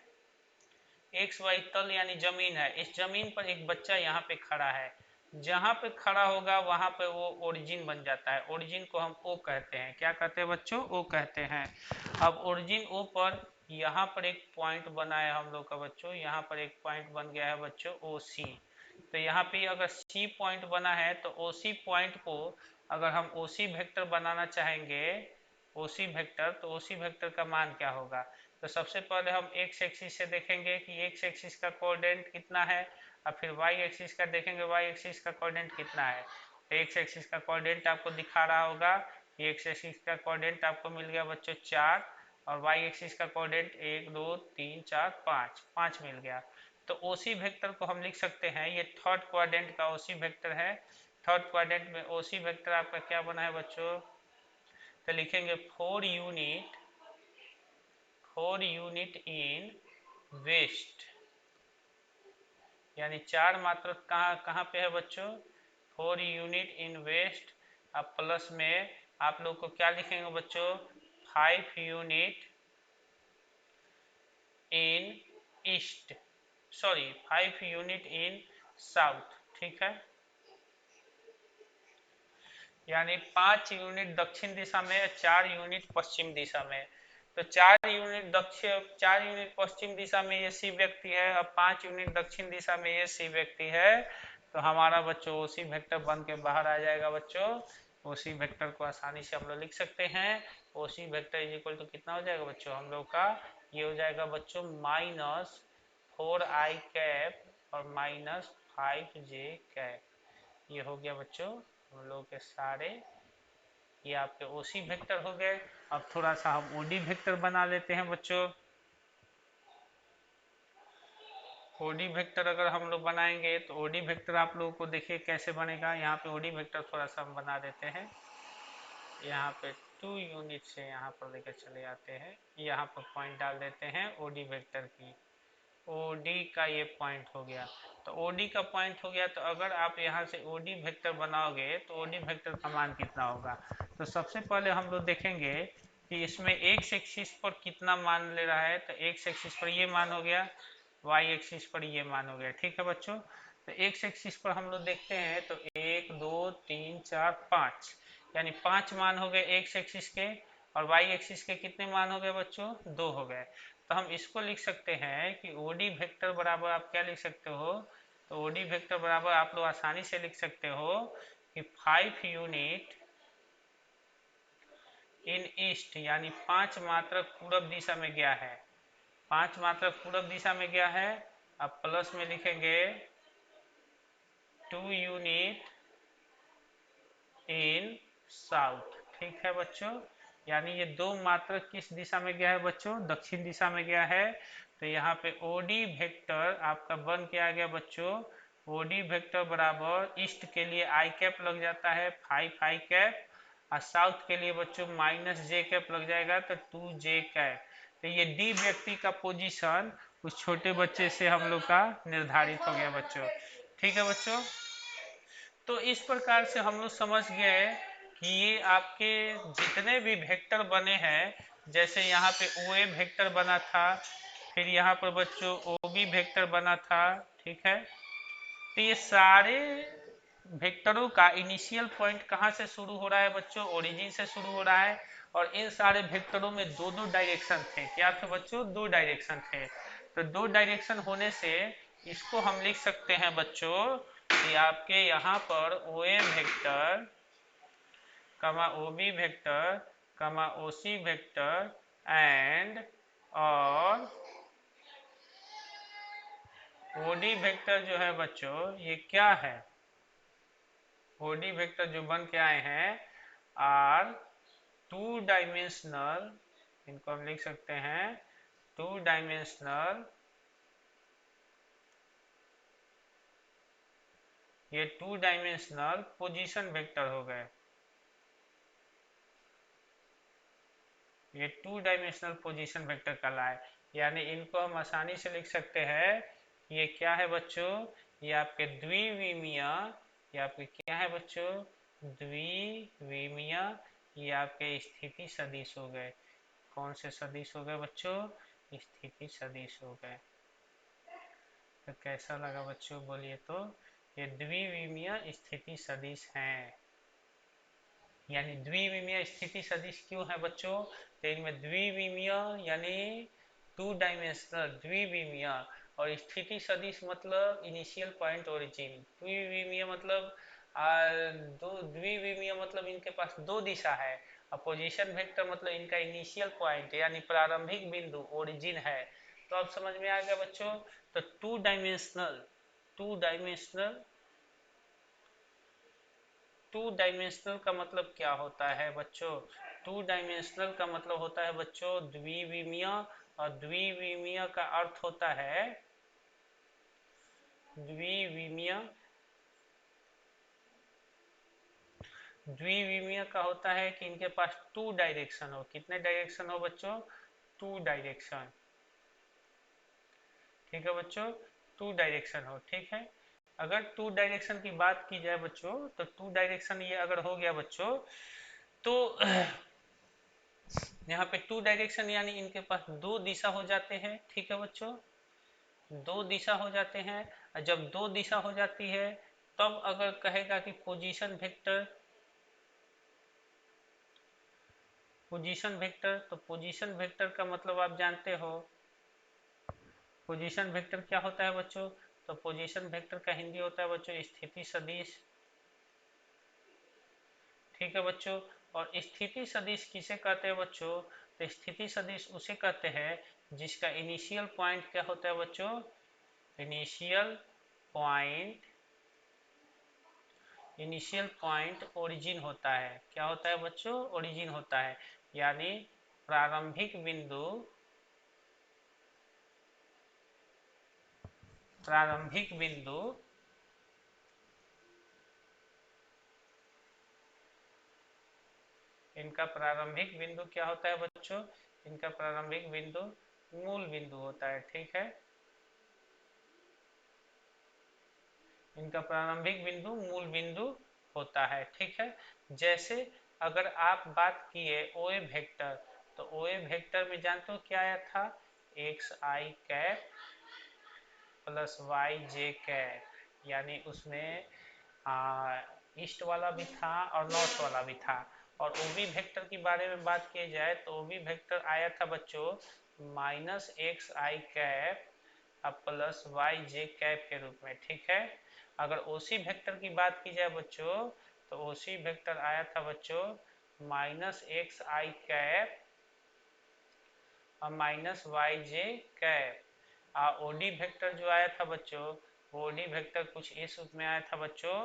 एक्स वाई तल यानी जमीन है, इस जमीन पर एक बच्चा यहाँ पे खड़ा है। जहाँ पे खड़ा होगा वहां पे वो ओरिजिन बन जाता है। ओरिजिन को हम ओ कहते हैं, क्या कहते हैं बच्चों? ओ कहते हैं। अब ओरिजिन ओ पर यहाँ पर एक पॉइंट बना है हम लोग का बच्चों, यहाँ पर एक पॉइंट बन गया है बच्चों ओ सी। तो यहाँ पे अगर सी पॉइंट बना है तो ओ सी पॉइंट को अगर हम ओ सी वेक्टर बनाना चाहेंगे, ओ सी वेक्टर, तो ओ सी वेक्टर का मान क्या होगा? तो सबसे पहले हम एक्स एक्सिस से देखेंगे कि एक्स एक्सिस का कोऑर्डिनेट कितना है, और फिर वाई एक्सिस का देखेंगे वाई एक्सिस का कोऑर्डिनेट कितना है। तो एक्स एक्सिस का कोऑर्डिनेट आपको दिखा रहा होगा, एक्स एक्सिस का कोऑर्डिनेट आपको मिल गया बच्चों 4, और वाई एक्सिस का कोऑर्डिनेट 1 2 3 4 5, 5 मिल गया। तो ओसी वेक्टर को हम लिख सकते हैं, ये थर्ड क्वाड्रेंट का ओसी वेक्टर है। थर्ड क्वाड्रेंट में ओसी वेक्टर आपका क्या बना है बच्चों? तो लिखेंगे 4 यूनिट 4 यूनिट इन वेस्ट, यानी 4 मात्रक कहाँ कहाँ पे है बच्चों, 4 यूनिट इन वेस्ट। अब प्लस में आप लोग को क्या लिखेंगे बच्चों, 5 unit in east, sorry 5 unit in south, ठीक है। यानी 5 यूनिट दक्षिण दिशा में, 4 यूनिट पश्चिम दिशा में। तो 4 यूनिट दक्षिण, 4 यूनिट पश्चिम दिशा में ये सी व्यक्ति है और 5 यूनिट दक्षिण दिशा में ये सी व्यक्ति है। तो हमारा बच्चों ओसी वेक्टर बन के बाहर आ जाएगा बच्चों। ओसी वेक्टर को आसानी से हम लोग लिख सकते हैं। ओसी वेक्टर इज इक्वल टू कितना हो जाएगा बच्चों हम लोग का, ये हो जाएगा बच्चों -4i कैप और -5j कैप। ये हो गया बच्चों हम लोग के सारे, ये आपके ओसी वेक्टर हो गए। अब थोड़ा सा हम ओडी वेक्टर बना लेते हैं बच्चों। ओडी वेक्टर अगर हम लोग बनाएंगे तो ओडी वेक्टर आप लोगों को देखिए कैसे बनेगा। यहाँ पे ओडी वेक्टर थोड़ा सा हम बना देते हैं। यहाँ पे 2 यूनिट से यहाँ पर लेकर चले आते हैं, यहाँ पर पॉइंट डाल देते हैं ओडी वेक्टर की। ओडी का ये पॉइंट हो गया, तो ओडी का पॉइंट हो गया। तो अगर आप यहाँ से ओडी वेक्टर बनाओगे तो ओडी वेक्टर का मान कितना होगा। तो सबसे पहले हम लोग देखेंगे कि इसमें एक्स एक्सिस पर कितना मान ले रहा है। तो एक्स एक्सिस पर ये मान हो गया, वाई एक्सिस पर ये मान हो गया, ठीक है बच्चों। तो एक्स एक्सिस पर हम लोग देखते हैं तो 1 2 3 4 5, यानी 5 मान हो गए एक्स एक्सिस के, और वाई एक्सिस के कितने मान हो गए बच्चों, 2 हो गए। तो हम इसको लिख सकते हैं कि ओडी वेक्टर बराबर आप क्या लिख सकते हो, तो ओडी वेक्टर बराबर आप लोग आसानी से लिख सकते हो कि 5 यूनिट इन ईस्ट, यानी 5 मात्रक पूरब दिशा में गया है, 5 मात्रक पूरब दिशा में गया है। अब प्लस में लिखेंगे 2 यूनिट इन साउथ, ठीक है बच्चों। यानी ये 2 मात्रक किस दिशा में गया है बच्चों, दक्षिण दिशा में गया है। तो यहाँ पे ओडी वेक्टर आपका बन के आ गया बच्चों, ओडी वेक्टर बराबर ईस्ट के लिए आई कैप लग जाता है 5 आई कैप, और साउथ के लिए बच्चों -j कैप लग जाएगा तो 2j कैप। तो ये डी व्यक्ति का पोजीशन उस छोटे बच्चे से हम लोग का निर्धारित हो गया बच्चों, ठीक है बच्चों। तो इस प्रकार से हम लोग समझ गए कि ये आपके जितने भी वेक्टर बने हैं, जैसे यहाँ पे ओ ए वेक्टर बना था, फिर यहाँ पर बच्चों ओ बी वेक्टर बना था, ठीक है। तो ये सारे वेक्टरों का इनिशियल पॉइंट कहाँ से शुरू हो रहा है बच्चों, ओरिजिन से शुरू हो रहा है। और इन सारे वेक्टरों में दो दो डायरेक्शन थे, क्या थे बच्चों, 2 डायरेक्शन थे। तो 2 डायरेक्शन होने से इसको हम लिख सकते हैं बच्चों कि आपके यहाँ पर ओ ए वेक्टर कमा ओ बी वेक्टर कमा ओ सी वेक्टर एंड और ओडी वेक्टर जो है बच्चों ये क्या है, ओडी वेक्टर जो बन के आए हैं आर 2 डायमेंशनल, इनको हम लिख सकते हैं 2 डायमेंशनल, ये 2 डायमेंशनल पोजीशन वेक्टर हो गए, ये 2 डायमेंशनल पोजीशन वेक्टर कहलाए। यानी इनको हम आसानी से लिख सकते हैं, ये क्या है बच्चों, ये आपके द्विविमीय, ये आपके क्या है बच्चों, द्विविमीय, ये आपके स्थिति सदिश हो गए। कौन से सदिश हो गए बच्चों, स्थिति सदिश हो गए। तो कैसा लगा बच्चों बोलिए तो, ये द्विविमीय स्थिति सदिश हैं। यानी द्विविमीय स्थिति सदिश क्यों है बच्चों, तो इनमें द्विविमीय यानी 2 डायमेंशनल द्विविमीय, और स्थिति सदिश मतलब इनिशियल पॉइंट ओरिजिन, द्विविमीय मतलब दो, द्विविमीय मतलब इनके पास 2 दिशा है, अपोजिशन वेक्टर मतलब इनका इनिशियल पॉइंट यानी प्रारंभिक बिंदु ओरिजिन है। तो अब समझ में आ गया बच्चों। तो 2 डायमेंशनल, 2 डायमेंशनल, 2 डायमेंशनल का मतलब क्या होता है बच्चों, 2 डायमेंशनल का मतलब होता है बच्चों द्विविमीय, और द्विविमीय का अर्थ होता है, द्विविमीय, द्विविमीय का होता है कि इनके पास 2 डायरेक्शन हो, कितने डायरेक्शन हो बच्चों, टू डायरेक्शन, ठीक है बच्चों, टू डायरेक्शन हो, ठीक है। अगर टू डायरेक्शन की बात की जाए बच्चों, तो टू डायरेक्शन ये अगर हो गया बच्चों, तो यहाँ पे टू डायरेक्शन यानी इनके पास दो दिशा हो जाते हैं, ठीक है बच्चों, दो दिशा हो जाते हैं। और जब दो दिशा हो जाती है तब अगर कहेगा कि पोजीशन वेक्टर, पोजीशन वेक्टर, तो पोजीशन वेक्टर का मतलब आप जानते हो, पोजीशन वेक्टर क्या होता है बच्चों, तो पोजीशन वेक्टर का हिंदी होता है बच्चों स्थिति सदिश, ठीक है बच्चों। और स्थिति सदिश किसे कहते हैं बच्चों, तो स्थिति सदिश उसे कहते हैं जिसका इनिशियल पॉइंट क्या होता है बच्चों, initial point, initial point origin होता है, क्या होता है बच्चों, ओरिजिन होता है, यानी प्रारंभिक बिंदु, प्रारंभिक बिंदु इनका प्रारंभिक बिंदु क्या होता है बच्चों, इनका प्रारंभिक बिंदु मूल बिंदु होता है, ठीक है, इनका प्रारंभिक बिंदु मूल बिंदु होता है, ठीक है। जैसे अगर आप बात किए ओए वेक्टर, तो ओए वेक्टर में जानते हो क्या आया था, x I cap plus Y J cap, यानी उसमें ईस्ट वाला भी था और नॉर्थ वाला भी था। और ओबी वेक्टर की बारे में बात की जाए तो ओबी वेक्टर आया था बच्चों माइनस एक्स आई कैप अब प्लस वाई जे कैप के रूप में, ठीक है। अगर ओसी वेक्टर की बात की जाए बच्चों, तो ओसी वेक्टर आया था बच्चों माइनस एक्स आई कैप और minus Y J cap. OD vector जो आया था बच्चों, ओडी वेक्टर कुछ इस रूप में आया था बच्चों,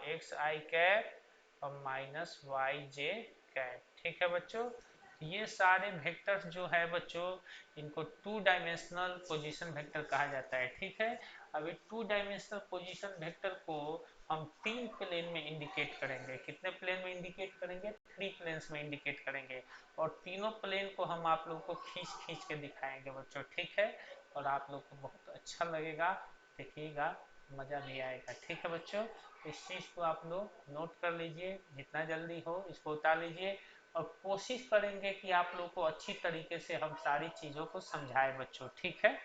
एक्स आई कैप और माइनस वाई जे कैप, ठीक है बच्चों। ये सारे वेक्टर्स जो है बच्चों, इनको टू डायमेंशनल पोजीशन वेक्टर कहा जाता है, ठीक है। अभी टू डायमेंशनल पोजीशन वेक्टर को हम तीन प्लेन में इंडिकेट करेंगे, कितने प्लेन में इंडिकेट करेंगे, थ्री प्लेन्स में इंडिकेट करेंगे। और तीनों प्लेन को हम आप लोग को खींच खींच के दिखाएंगे बच्चों, ठीक है। और आप लोग को बहुत अच्छा लगेगा, देखिएगा, मज़ा भी आएगा, ठीक है बच्चों। इस चीज़ को आप लोग नोट कर लीजिए, जितना जल्दी हो इसको उतार लीजिए, और कोशिश करेंगे कि आप लोग को अच्छी तरीके से हम सारी चीज़ों को समझाएं बच्चों, ठीक है।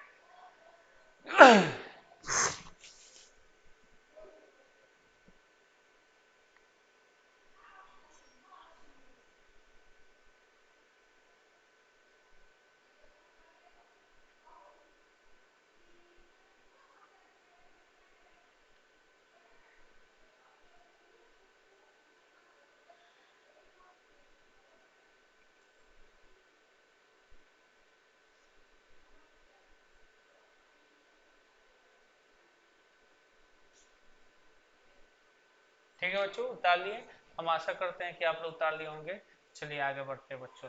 ठीक है बच्चों, उतार लिए, हम आशा करते हैं कि आप लोग उतार लिए होंगे। चलिए आगे बढ़ते हैं बच्चों।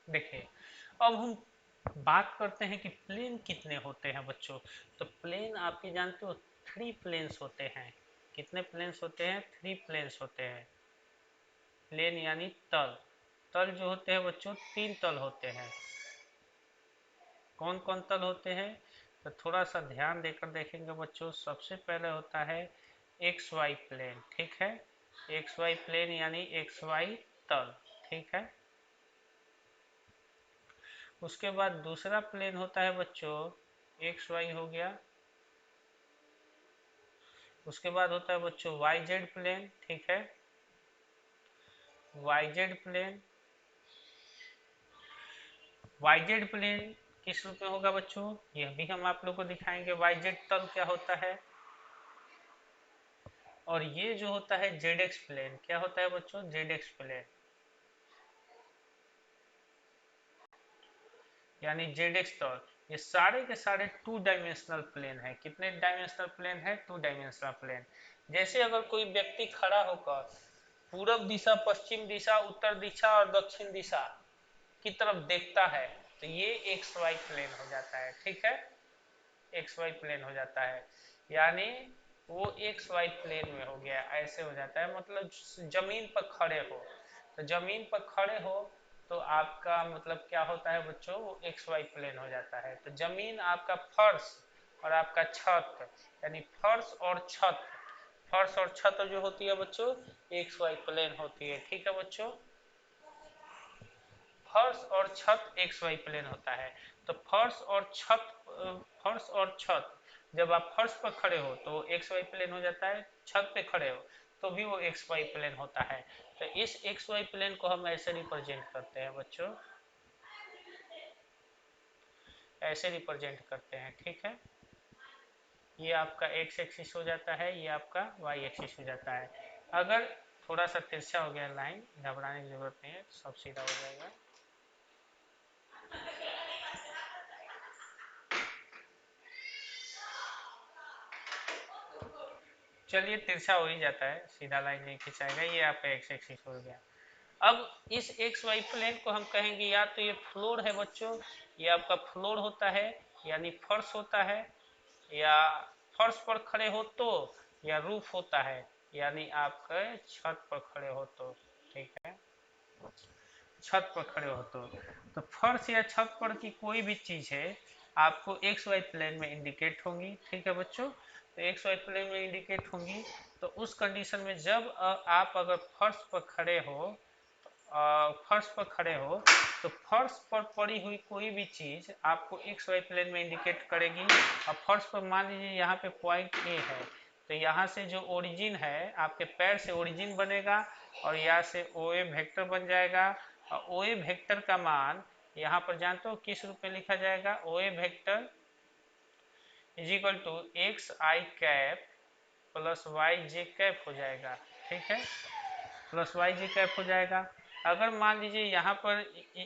देखिए, अब हम बात करते हैं कि प्लेन कितने होते हैं बच्चों। तो प्लेन आपके जानते हो थ्री प्लेन्स होते हैं, कितने प्लेन्स होते हैं, थ्री प्लेन्स होते हैं। प्लेन यानी तल, तल जो होते हैं बच्चों तीन तल होते हैं। कौन कौन तल होते हैं, तो थोड़ा सा ध्यान देकर देखेंगे बच्चों। सबसे पहले होता है एक्स वाई प्लेन, ठीक है, एक्स वाई प्लेन यानी एक्स वाई तल, ठीक है। उसके बाद दूसरा प्लेन होता है बच्चों एक्स वाई हो गया। उसके बाद होता है बच्चों वाई जेड प्लेन, ठीक है, y z plane. Y z plane किस रूप में होगा बच्चों, यह भी हम आप लोग को दिखाएंगे, वाई जेड तल क्या होता है। और ये जो होता है जेड एक्स प्लेन, क्या होता है बच्चों, जेड एक्स प्लेन, यानी जेड एक्स तल। ये सारे के सारे टू डायमेंशनल प्लेन है। कितने डायमेंशनल प्लेन है, टू डायमेंशनल प्लेन। जैसे अगर कोई व्यक्ति खड़ा होकर पूरब दिशा, पश्चिम दिशा, उत्तर दिशा और दक्षिण दिशा की तरफ देखता है, तो ये एक्स वाई प्लेन हो जाता है, ठीक है। एक्स वाई प्लेन हो जाता है, यानी वो एक्स वाई प्लेन में हो गया, ऐसे हो जाता है। मतलब जमीन पर खड़े हो, तो जमीन पर खड़े हो तो आपका मतलब क्या होता है बच्चों, वो एक्स वाई प्लेन हो जाता है। तो जमीन आपका फर्श और आपका छत, यानी फर्श और छत, फर्श और छत जो होती है बच्चों एक्स वाई प्लेन होती है। ठीक है बच्चों, फर्श और छत एक्स वाई प्लेन होता है। तो फर्श और छत जब आप फर्श पर खड़े हो तो एक्स वाई प्लेन हो जाता है, छत पे खड़े हो तो भी वो एक्स वाई प्लेन होता है। तो इस एक्स वाई प्लेन को हम ऐसे रिप्रेजेंट करते हैं बच्चों, ऐसे रिप्रेजेंट करते हैं। ठीक है, ये आपका एक्स एक्सिस हो जाता है, ये आपका वाई एक्सिस हो जाता है। अगर थोड़ा सा तिरछा हो गया लाइन, घबराने की जरूरत नहीं है, सब सीधा हो जाएगा। चलिए तिरछा हो ही जाता है, सीधा लाइन नहीं खिंचाएगा, ये आपका एक्स एक्सिस हो गया। अब इस एक्स वाई प्लेन को हम कहेंगे या तो ये फ्लोर है बच्चों, ये आपका फ्लोर होता है यानी फर्श होता है, या फर्श पर खड़े हो तो, या रूफ होता है यानी आपके छत पर खड़े हो तो। ठीक है, छत पर खड़े हो तो फर्श या छत पर की कोई भी चीज है आपको एक्स वाई प्लेन में इंडिकेट होंगी। ठीक है बच्चों, तो एक्स वाई प्लेन में इंडिकेट होंगी। तो उस कंडीशन में जब आप अगर फर्श पर खड़े हो, फर्श पर खड़े हो तो फर्श पर पड़ी हुई कोई भी चीज आपको एक्स वाई प्लेन में इंडिकेट करेगी। और फर्श पर मान लीजिए यहाँ पे पॉइंट ए है, तो यहाँ से जो ओरिजिन है आपके पैर से ओरिजिन बनेगा और यहाँ से ओ ए वेक्टर बन जाएगा। और ओ ए वेक्टर का मान यहाँ पर जानते हो किस रूप में लिखा जाएगा, O A vector is equal to X I cap plus Y J cap हो जाएगा। ठीक है, प्लस वाई जे कैप हो जाएगा। अगर मान लीजिए यहाँ पर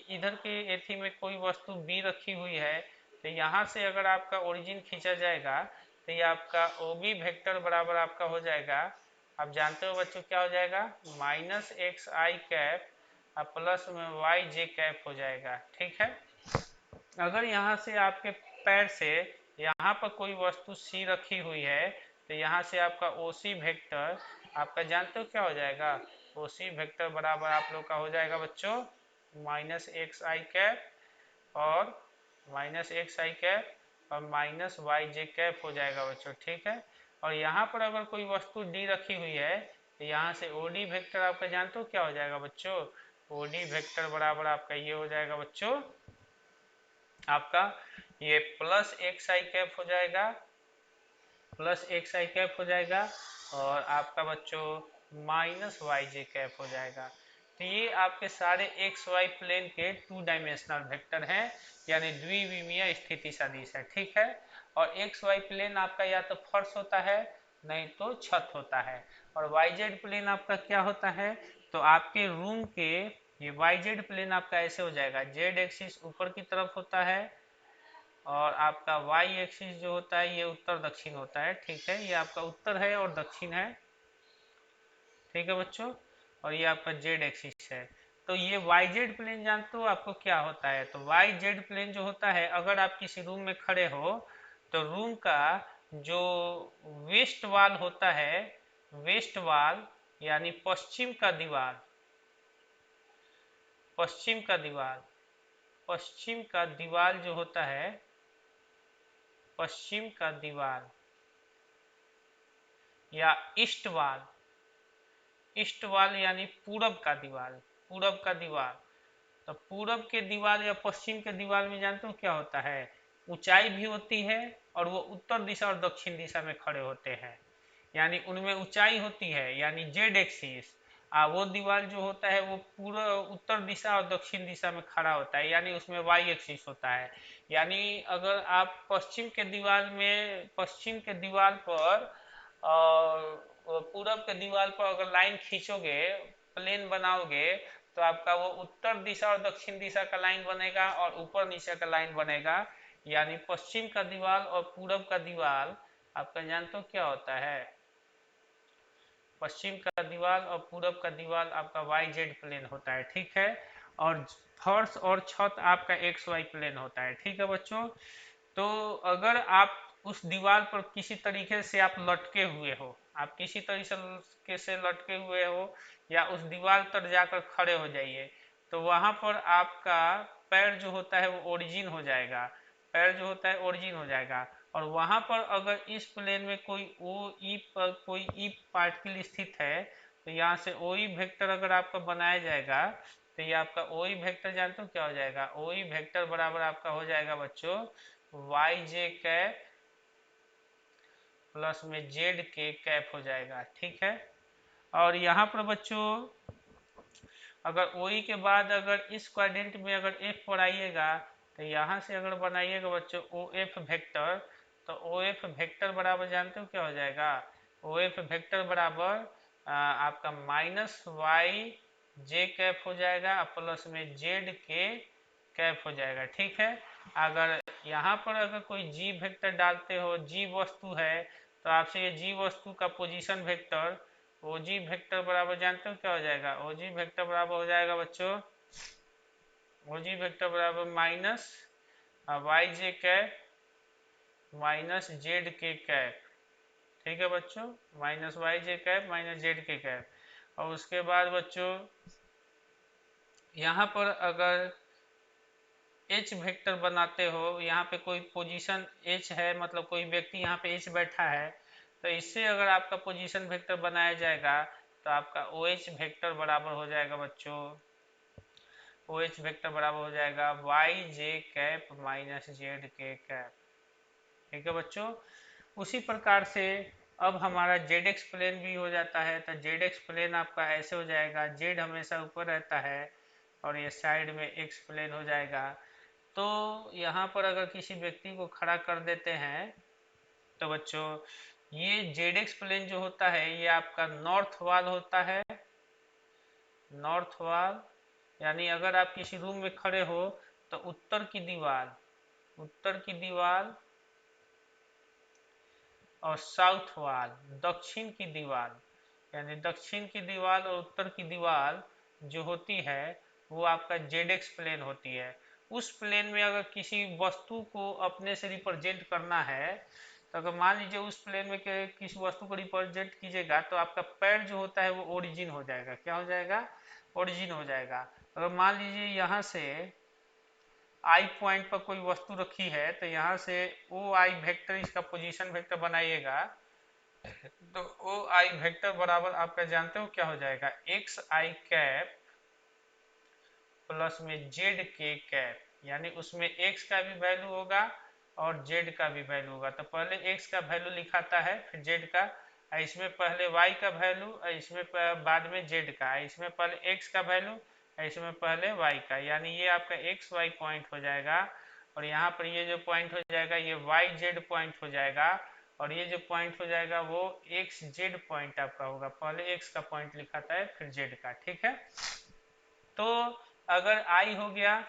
इधर के एथी में कोई वस्तु बी रखी हुई है, तो यहाँ से अगर आपका ओरिजिन खींचा जाएगा तो ये आपका ओ बी वेक्टर बराबर आपका हो जाएगा, आप जानते हो बच्चों क्या हो जाएगा, माइनस एक्स आई कैप और प्लस में वाई जे कैप हो जाएगा। ठीक है, अगर यहाँ से आपके पैर से यहाँ पर कोई वस्तु सी रखी हुई है तो यहाँ से आपका ओ सी वेक्टर आपका जानते हो क्या हो जाएगा, ओ सी वेक्टर बराबर आप लोग का हो जाएगा बच्चों माइनस एक्स आई कैप और माइनस एक्स आई कैप और माइनस वाई जे कैप हो जाएगा बच्चों। ठीक है, और यहाँ पर अगर कोई वस्तु डी रखी हुई है तो यहाँ से ओ डी वेक्टर आपका जानते हो क्या हो जाएगा बच्चों, ओ डी वेक्टर बराबर आपका ये हो जाएगा बच्चों आपका ये प्लस एक्स आई कैप हो जाएगा, प्लस एक्स आई कैप हो जाएगा और आपका बच्चों माइनस वाई जे कैप हो जाएगा। तो ये आपके सारे एक्स वाई प्लेन के टू डायमेंशनल वेक्टर हैं, यानी द्विविमीय स्थिति सदिश है। ठीक है, और एक्स वाई प्लेन आपका या तो फर्श होता है नहीं तो छत होता है, और वाई जेड प्लेन आपका क्या होता है, तो आपके रूम के ये वाई जेड प्लेन आपका ऐसे हो जाएगा, जेड एक्सिस ऊपर की तरफ होता है और आपका वाई एक्सिस जो होता है ये उत्तर दक्षिण होता है। ठीक है, ये आपका उत्तर है और दक्षिण है। ठीक है बच्चों, और ये आपका जेड एक्सिस है। तो ये वाई जेड प्लेन जानते हो आपको क्या होता है, तो वाई जेड प्लेन जो होता है अगर आप किसी रूम में खड़े हो तो रूम का जो वेस्ट वाल होता है, वेस्ट वाल यानी पश्चिम का दीवार, पश्चिम का दीवार, पश्चिम का दीवार जो होता है, पश्चिम का दीवार या ईस्ट वाल, ईस्ट वाल यानी पूरब का दीवार, पूरब का दीवार। तो पूरब के दीवार या पश्चिम के दीवार में जानते हो क्या होता है, ऊंचाई भी होती है और वो उत्तर दिशा और दक्षिण दिशा में खड़े होते हैं, यानी उनमें ऊंचाई होती है यानी जेड एक्सिस, वो दीवार जो होता है वो पूरा उत्तर दिशा और दक्षिण दिशा में खड़ा होता है, यानी उसमें वाई एक्सिस होता है। यानी अगर आप पश्चिम के दीवार में, पश्चिम के दीवार पर और पूरब के दीवार पर अगर लाइन खींचोगे, प्लेन बनाओगे, तो आपका वो उत्तर दिशा और दक्षिण दिशा का लाइन बनेगा और ऊपर नीचे का लाइन बनेगा, यानी पश्चिम का दीवार और पूरब का दीवार आपका जानते हो क्या होता है, पश्चिम का दीवार और पूरब का दीवार आपका वाई जेड प्लेन होता है। ठीक है, और फर्श और छत आपका एक्स वाई प्लेन होता है। ठीक है बच्चों, तो अगर आप उस दीवार पर किसी तरीके से आप लटके हुए हो, आप किसी तरीके से लटके हुए हो या उस दीवार पर जाकर खड़े हो जाइए, तो वहां पर आपका पैर जो होता है वो ओरिजिन हो जाएगा, पैर जो होता है ओरिजिन हो जाएगा। और वहां पर अगर इस प्लेन में कोई ओ ई पर कोई ई पार्टिकल स्थित है, तो यहाँ से ओ ई वेक्टर अगर आपका बनाया जाएगा, तो ये आपका ओ ई वेक्टर जानते हो क्या हो जाएगा, ओ ई वेक्टर बराबर आपका हो जाएगा बच्चों वाई जे कैप प्लस में जेड के कैप हो जाएगा, ठीक है। और यहाँ पर बच्चों अगर ओ ई के बाद अगर इस क्वाड्रेंट में अगर एफ पर आइएगा, तो यहाँ से अगर बनाइएगा बच्चों ओ एफ वेक्टर, तो ओ एफ वेक्टर बराबर जानते हो क्या हो जाएगा, ओ एफ वेक्टर बराबर आपका माइनस वाई जे कैप हो जाएगा प्लस में जेड के कैप हो जाएगा, ठीक है। अगर यहाँ पर अगर कोई जी वेक्टर डालते हो, जी वस्तु है, तो आपसे ये जी वस्तु का पोजीशन वेक्टर ओ जी वेक्टर बराबर जानते हो क्या हो जाएगा, ओ जी वेक्टर बराबर हो जाएगा बच्चों ओ जी वेक्टर बराबर minus Y J cap minus Z के कैप, ठीक है बच्चों, minus Y J cap minus Z के कैप। और उसके बाद बच्चों यहाँ पर अगर एच वेक्टर बनाते हो, यहाँ पे कोई पोजीशन एच है, मतलब कोई व्यक्ति यहाँ पे एच बैठा है, तो इससे अगर आपका पोजीशन वेक्टर बनाया जाएगा, तो आपका ओ एच वेक्टर बराबर हो जाएगा बच्चों ओ एच वेक्टर बराबर हो जाएगा Y J cap minus Z के कैप, ठीक है बच्चों। उसी प्रकार से अब हमारा जेड एक्स प्लेन भी हो जाता है, तो जेड एक्स प्लेन आपका ऐसे हो जाएगा, जेड हमेशा ऊपर रहता है और ये साइड में एक्स प्लेन हो जाएगा। तो यहाँ पर अगर किसी व्यक्ति को खड़ा कर देते हैं, तो बच्चों ये जेड एक्स प्लेन जो होता है ये आपका नॉर्थ वाल होता है, नॉर्थ वाल, यानी अगर आप किसी रूम में खड़े हो तो उत्तर की दीवार और साउथ वाल दक्षिण की दीवार, यानी दक्षिण की दीवार और उत्तर की दीवार जो होती है वो आपका जेड एक्स प्लेन होती है। उस प्लेन में अगर किसी वस्तु को अपने से रिप्रेजेंट करना है, तो अगर मान लीजिए उस प्लेन में किसी वस्तु को रिप्रेजेंट कीजिएगा, तो आपका पैर जो होता है वो ओरिजिन हो जाएगा, क्या हो जाएगा, ओरिजिन हो जाएगा। अगर मान लीजिए यहाँ से आई पॉइंट पर कोई वस्तु रखी है, तो यहाँ से ओ आई वेक्टर इसका पोजीशन वेक्टर बनाइएगा, तो ओ आई वेक्टर बराबर आपका जानते हो क्या हो जाएगा, एक्स आई कैप प्लस में जेड के कैप, यानी उसमें एक्स का भी वैल्यू होगा और जेड का भी वैल्यू होगा। तो पहले एक्स का वैल्यू लिखाता है, फिर जेड का, इसमें पहले वाई का वैल्यू, इसमें बाद में जेड का, इसमें पहले एक्स का वैल्यू, इसमें पहले वाई का, यानी ये आपका एक्स वाई पॉइंट हो जाएगा। और यहाँ पर ये जो पॉइंट हो जाएगा ये वाई जेड पॉइंट हो जाएगा, और ये जो पॉइंट हो जाएगा वो एक्स जेड पॉइंट आपका होगा, पहले एक्स का पॉइंट लिखाता है फिर जेड का, ठीक है। तो अगर आई हो गया,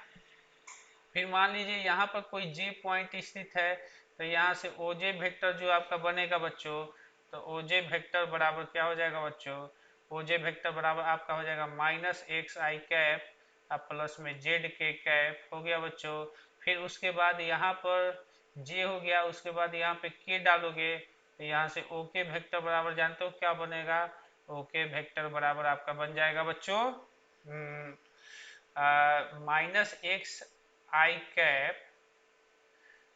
फिर मान लीजिए यहाँ पर कोई जे पॉइंट स्थित है, तो यहाँ से ओजे वेक्टर जो आपका बनेगा बच्चों, तो ओजे वेक्टर बराबर क्या हो जाएगा बच्चों, ओजे वेक्टर बराबर आपका हो जाएगा minus x I cap plus में जेड के कैप हो गया बच्चों। फिर उसके बाद यहाँ पर जे हो गया, उसके बाद यहाँ पे के डालोगे, तो यहाँ से ओके वेक्टर बराबर जानते हो क्या बनेगा, ओके वेक्टर बराबर आपका बन जाएगा बच्चों माइनस एक्स आई कैप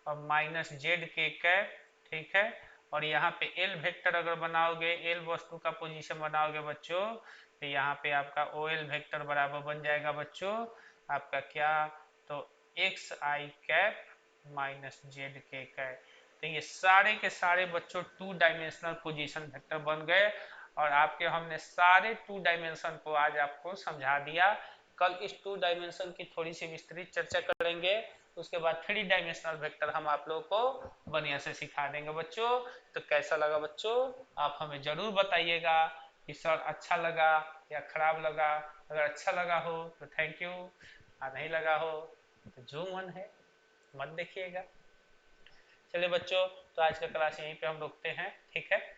और माइनस जेड के कैप, ठीक है। और यहाँ पे एल वेक्टर अगर बनाओगे, एल वस्तु का पोजीशन बनाओगे बच्चों, तो यहाँ पे आपका ओ एल वेक्टर बराबर बन जाएगा बच्चों आपका क्या, तो x I cap minus Z के कैप। तो ये सारे के सारे बच्चों टू डायमेंशनल पोजीशन वेक्टर बन गए, और आपके हमने सारे टू डायमेंशन को आज आपको समझा दिया। कल इस टू डायमेंशन की थोड़ी सी विस्तृत चर्चा करेंगे, उसके बाद थ्री डायमेंशनल वेक्टर हम आप लोगों को बढ़िया से सिखा देंगे बच्चों। तो कैसा लगा बच्चों, आप हमें जरूर बताइएगा कि सर अच्छा लगा या खराब लगा। अगर अच्छा लगा हो तो थैंक यू, और नहीं लगा हो तो जो मन है मत देखिएगा। चलिए बच्चों, तो आज का क्लास यहीं पे हम रुकते हैं, ठीक है।